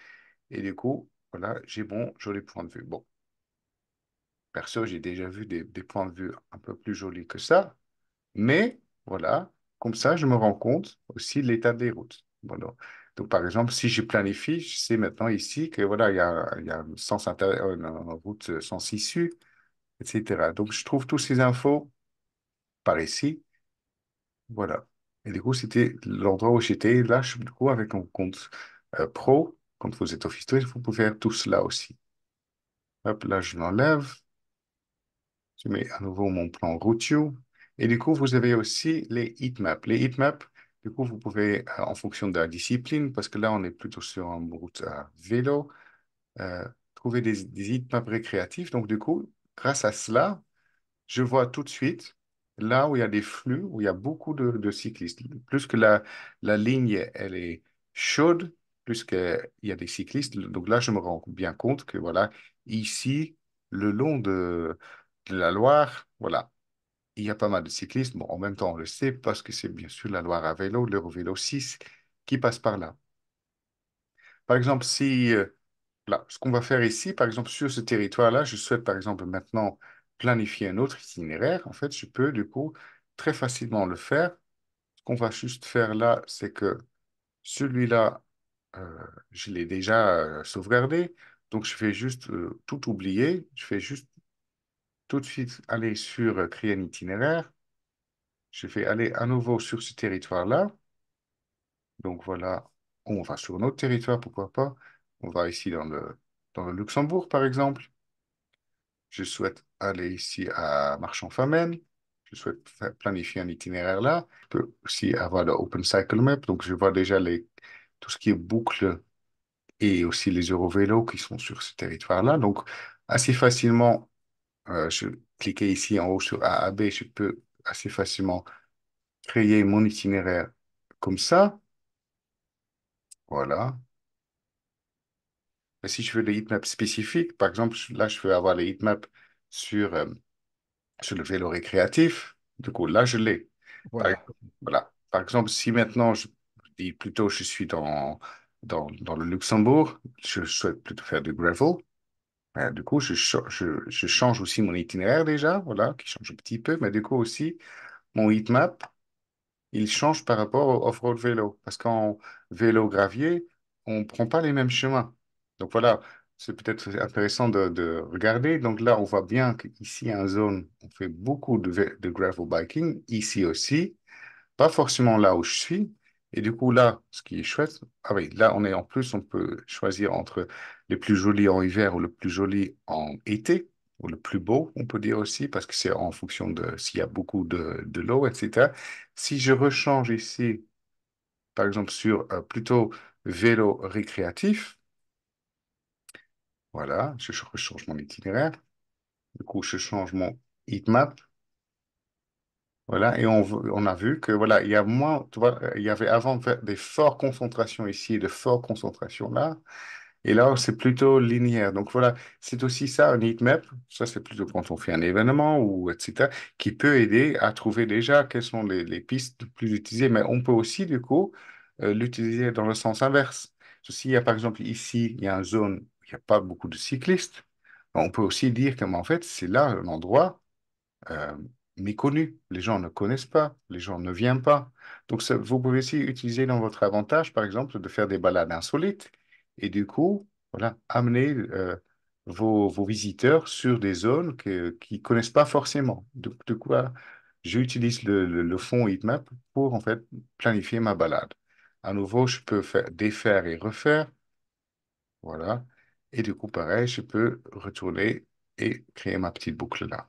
et du coup, voilà, j'ai mon joli point de vue. Bon, perso, j'ai déjà vu des points de vue un peu plus jolis que ça, mais voilà, comme ça, je me rends compte aussi de l'état des routes. Voilà. Donc, par exemple, si je planifie, je sais maintenant ici que voilà, il y a une route sans issue, etc. Donc, je trouve toutes ces infos par ici. Voilà. Et du coup, c'était l'endroit où j'étais. Là, du coup, avec mon compte pro, quand vous êtes office touriste, vous pouvez faire tout cela aussi. Hop, là, je l'enlève. Je mets à nouveau mon plan routio. Et du coup, vous avez aussi les heatmaps. Les heatmaps, du coup, vous pouvez, en fonction de la discipline, parce que là, on est plutôt sur une route à vélo, euh, trouver des heatmaps récréatifs. Donc, du coup, grâce à cela, je vois tout de suite là où il y a des flux, où il y a beaucoup de cyclistes. Plus que la ligne, elle est chaude, plus qu'il y a des cyclistes. Donc là, je me rends bien compte que voilà, ici, le long de la Loire, voilà, il y a pas mal de cyclistes. Bon, en même temps, on le sait parce que c'est bien sûr la Loire à vélo, l'Eurovélo 6 qui passe par là. Par exemple, si là, ce qu'on va faire ici, par exemple, sur ce territoire-là, je souhaite, par exemple, maintenant planifier un autre itinéraire. En fait, je peux, du coup, très facilement le faire. Ce qu'on va juste faire là, c'est que celui-là, euh, je l'ai déjà sauvegardé. Donc, je vais juste tout oublier. Je vais juste tout de suite aller sur créer un itinéraire. Je vais aller à nouveau sur ce territoire-là. Donc, voilà, on va sur notre territoire, pourquoi pas. On va ici dans le Luxembourg, par exemple. Je souhaite aller ici à Marchand-Famenne. Je souhaite planifier un itinéraire là. Je peux aussi avoir le Open Cycle Map. Donc, je vois déjà tout ce qui est boucle et aussi les Eurovélos qui sont sur ce territoire-là. Donc, assez facilement, je cliquais ici en haut sur AAB. Je peux assez facilement créer mon itinéraire comme ça. Voilà. Et si je veux des heatmaps spécifiques, par exemple, là, je veux avoir les heatmaps sur sur le vélo récréatif. Du coup, là, je l'ai. Par, Voilà. voilà. Par exemple, si maintenant, je dis plutôt, je suis dans le Luxembourg, je souhaite plutôt faire du gravel. Du coup, je change aussi mon itinéraire déjà, voilà, qui change un petit peu, mais du coup aussi, mon heatmap, il change par rapport au off-road vélo. Parce qu'en vélo gravier, on ne prend pas les mêmes chemins. Donc voilà, c'est peut-être intéressant de regarder. Donc là, on voit bien qu'ici, en zone, on fait beaucoup de gravel biking. Ici aussi, pas forcément là où je suis. Et du coup, là, ce qui est chouette, ah oui, là, on est en plus, on peut choisir entre les plus jolis en hiver ou le plus joli en été, ou le plus beau, on peut dire aussi, parce que c'est en fonction de s'il y a beaucoup de l'eau, etc. Si je rechange ici, par exemple, sur plutôt vélo récréatif, voilà, je rechange mon itinéraire. Du coup, je change mon heatmap. Voilà, et on a vu que voilà, il y a moins, tu vois, il y avait avant des fortes concentrations ici et de fortes concentrations là. Et là, c'est plutôt linéaire. Donc voilà, c'est aussi ça, un heatmap. Ça, c'est plutôt quand on fait un événement ou etc., qui peut aider à trouver déjà quelles sont les pistes les plus utilisées. Mais on peut aussi, du coup, l'utiliser dans le sens inverse. S'il y a, par exemple, ici, il y a une zone où il n'y a pas beaucoup de cyclistes, on peut aussi dire que, mais en fait, c'est là un endroit euh, méconnu. Les gens ne connaissent pas, les gens ne viennent pas. Donc, vous pouvez aussi utiliser dans votre avantage, par exemple, de faire des balades insolites et du coup, voilà, amener vos visiteurs sur des zones qu'ils ne connaissent pas forcément. De quoi j'utilise le fond heatmap pour en fait planifier ma balade. À nouveau, je peux faire défaire et refaire, voilà. Et du coup, pareil, je peux retourner et créer ma petite boucle là.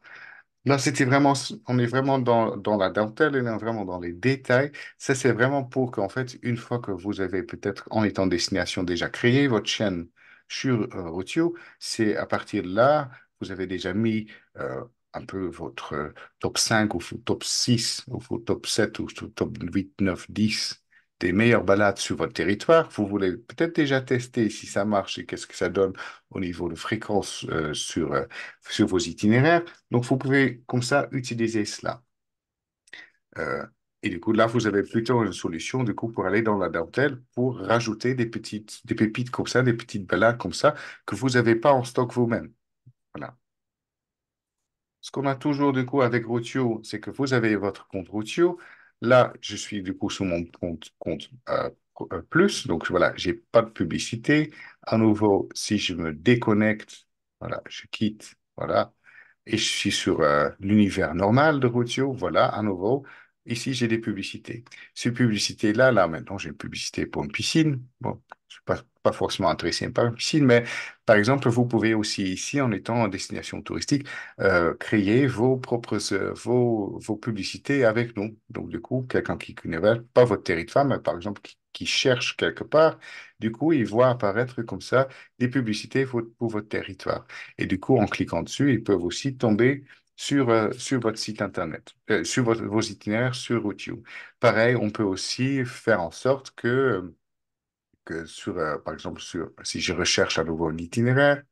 Là, c'était vraiment, on est vraiment dans la dentelle, on est vraiment dans les détails. Ça, c'est vraiment pour qu'en fait, une fois que vous avez peut-être, en étant destination, déjà créé votre chaîne sur Rotio, c'est à partir de là, vous avez déjà mis un peu votre top 5 ou top 6 ou votre top 7 ou top 8, 9, 10 des meilleures balades sur votre territoire. Vous voulez peut-être déjà tester si ça marche et qu'est-ce que ça donne au niveau de fréquence sur vos itinéraires. Donc, vous pouvez comme ça utiliser cela. Euh, et du coup, là, vous avez plutôt une solution du coup pour aller dans la dentelle pour rajouter des pépites comme ça, des petites balades comme ça que vous n'avez pas en stock vous-même. Voilà. Ce qu'on a toujours du coup avec Routio, c'est que vous avez votre compte Routio. Là, je suis du coup sur mon compte plus. Donc voilà, j'ai pas de publicité. À nouveau, si je me déconnecte, voilà, je quitte, voilà, et je suis sur l'univers normal de Routio. Voilà, à nouveau, ici j'ai des publicités. Ces publicités-là, là maintenant, j'ai une publicité pour une piscine. Bon, je suis pas forcément intéressé par une piscine, mais par exemple, vous pouvez aussi ici, en étant en destination touristique, créer vos propres vos publicités avec nous. Donc, du coup, quelqu'un qui connaît pas votre territoire, mais par exemple, qui cherche quelque part, du coup, il voit apparaître comme ça des publicités pour votre territoire. Et du coup, en cliquant dessus, ils peuvent aussi tomber sur votre site Internet, sur vos itinéraires sur YouTube. Pareil, on peut aussi faire en sorte que par exemple, si je recherche à nouveau un itinéraire,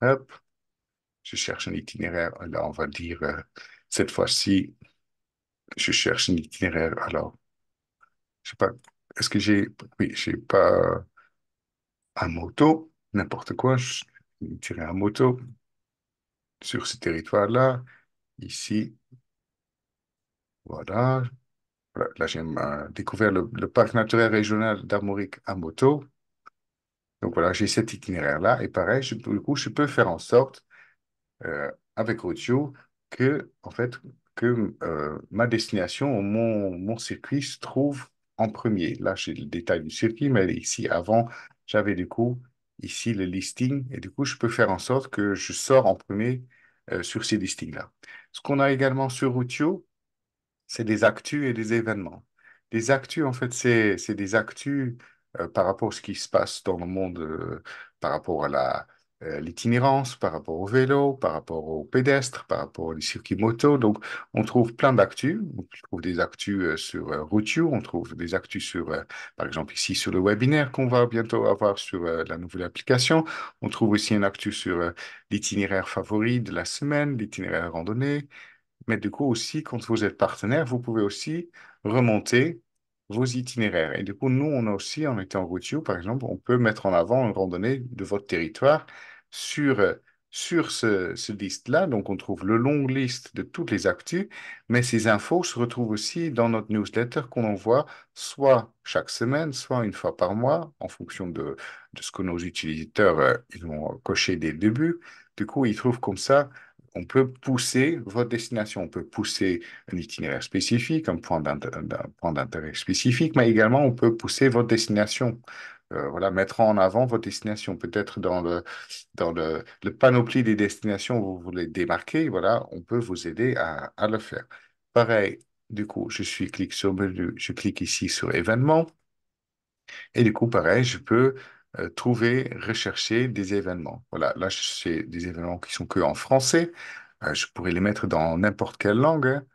hop, je cherche un itinéraire. Là, on va dire, cette fois-ci, je cherche un itinéraire. Alors, je sais pas, est-ce que oui, j'ai pas un moto, n'importe quoi, un itinéraire à moto sur ce territoire-là, ici, voilà. Voilà, là, j'ai découvert le parc naturel régional d'Armorique à moto. Donc voilà, j'ai cet itinéraire-là. Et pareil, du coup, je peux faire en sorte avec Rocio que, en fait, que ma destination, mon circuit se trouve en premier. Là, j'ai le détail du circuit, mais ici, avant, j'avais du coup ici le listing et du coup, je peux faire en sorte que je sors en premier sur ces listings-là. Ce qu'on a également sur Routio, c'est des actus et des événements. Des actus, en fait, c'est des actus par rapport à ce qui se passe dans le monde, par rapport à l'itinérance, par rapport au vélo, par rapport aux pédestres, par rapport aux circuits moto. Donc, on trouve plein d'actus. On trouve des actus sur Routio, on trouve des actus sur, par exemple, ici sur le webinaire qu'on va bientôt avoir sur la nouvelle application. On trouve aussi un actu sur l'itinéraire favori de la semaine, l'itinéraire randonnée. Mais du coup aussi, quand vous êtes partenaire, vous pouvez aussi remonter vos itinéraires. Et du coup, nous, on a aussi, en étant routier, par exemple, on peut mettre en avant une randonnée de votre territoire sur, sur ce liste-là. Donc, on trouve le long liste de toutes les actus, mais ces infos se retrouvent aussi dans notre newsletter qu'on envoie soit chaque semaine, soit une fois par mois, en fonction de ce que nos utilisateurs ils ont coché dès le début. Du coup, ils trouvent comme ça on peut pousser votre destination, on peut pousser un itinéraire spécifique, un point d'intérêt spécifique, mais également on peut pousser votre destination. Voilà, mettre en avant votre destination. Peut-être le panoplie des destinations où vous voulez démarquer, voilà, on peut vous aider à le faire. Pareil, du coup, clique sur menu, je clique ici sur événements. Et du coup, pareil, je peux rechercher des événements. Voilà, là, c'est des événements qui sont que en français. Je pourrais les mettre dans n'importe quelle langue, hein.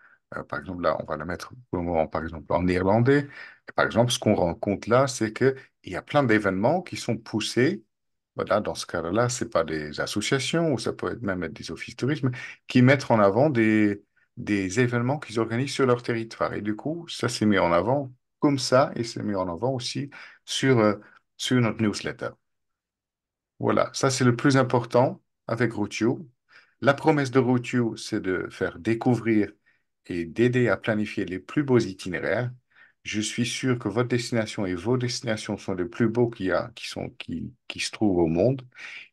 Par exemple, là, on va la mettre pour le moment, par exemple, en néerlandais. Et par exemple, ce qu'on rencontre là, c'est qu'il y a plein d'événements qui sont poussés Voilà, dans ce cas-là, c'est pas des associations, ou ça peut être même être des offices de tourisme, qui mettent en avant des événements qu'ils organisent sur leur territoire. Et du coup, ça s'est mis en avant comme ça, et c'est mis en avant aussi sur, sur notre newsletter. Voilà, ça c'est le plus important avec Routio. La promesse de Routio, c'est de faire découvrir et d'aider à planifier les plus beaux itinéraires. Je suis sûr que votre destination et vos destinations sont les plus beaux qui se trouvent au monde.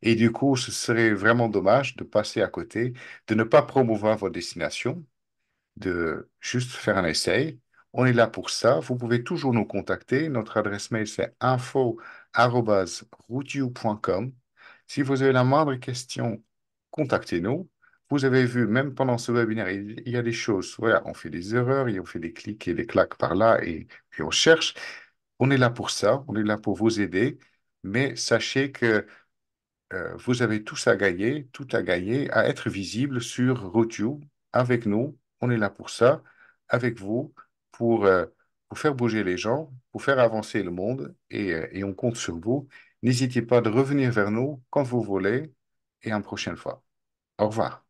Et du coup, ce serait vraiment dommage de passer à côté, de ne pas promouvoir votre destination, de juste faire un essai. On est là pour ça. Vous pouvez toujours nous contacter. Notre adresse mail, c'est info@routiou.com. Si vous avez la moindre question, contactez-nous. Vous avez vu, même pendant ce webinaire, il y a des choses. Voilà, on fait des erreurs, et on fait des clics et des claques par là, et puis on cherche. On est là pour ça. On est là pour vous aider. Mais sachez que vous avez tout à gagner, à être visible sur YouTube avec nous. On est là pour ça, avec vous, pour, euh, pour faire bouger les gens, pour faire avancer le monde et on compte sur vous. N'hésitez pas de revenir vers nous quand vous voulez et à une prochaine fois. Au revoir.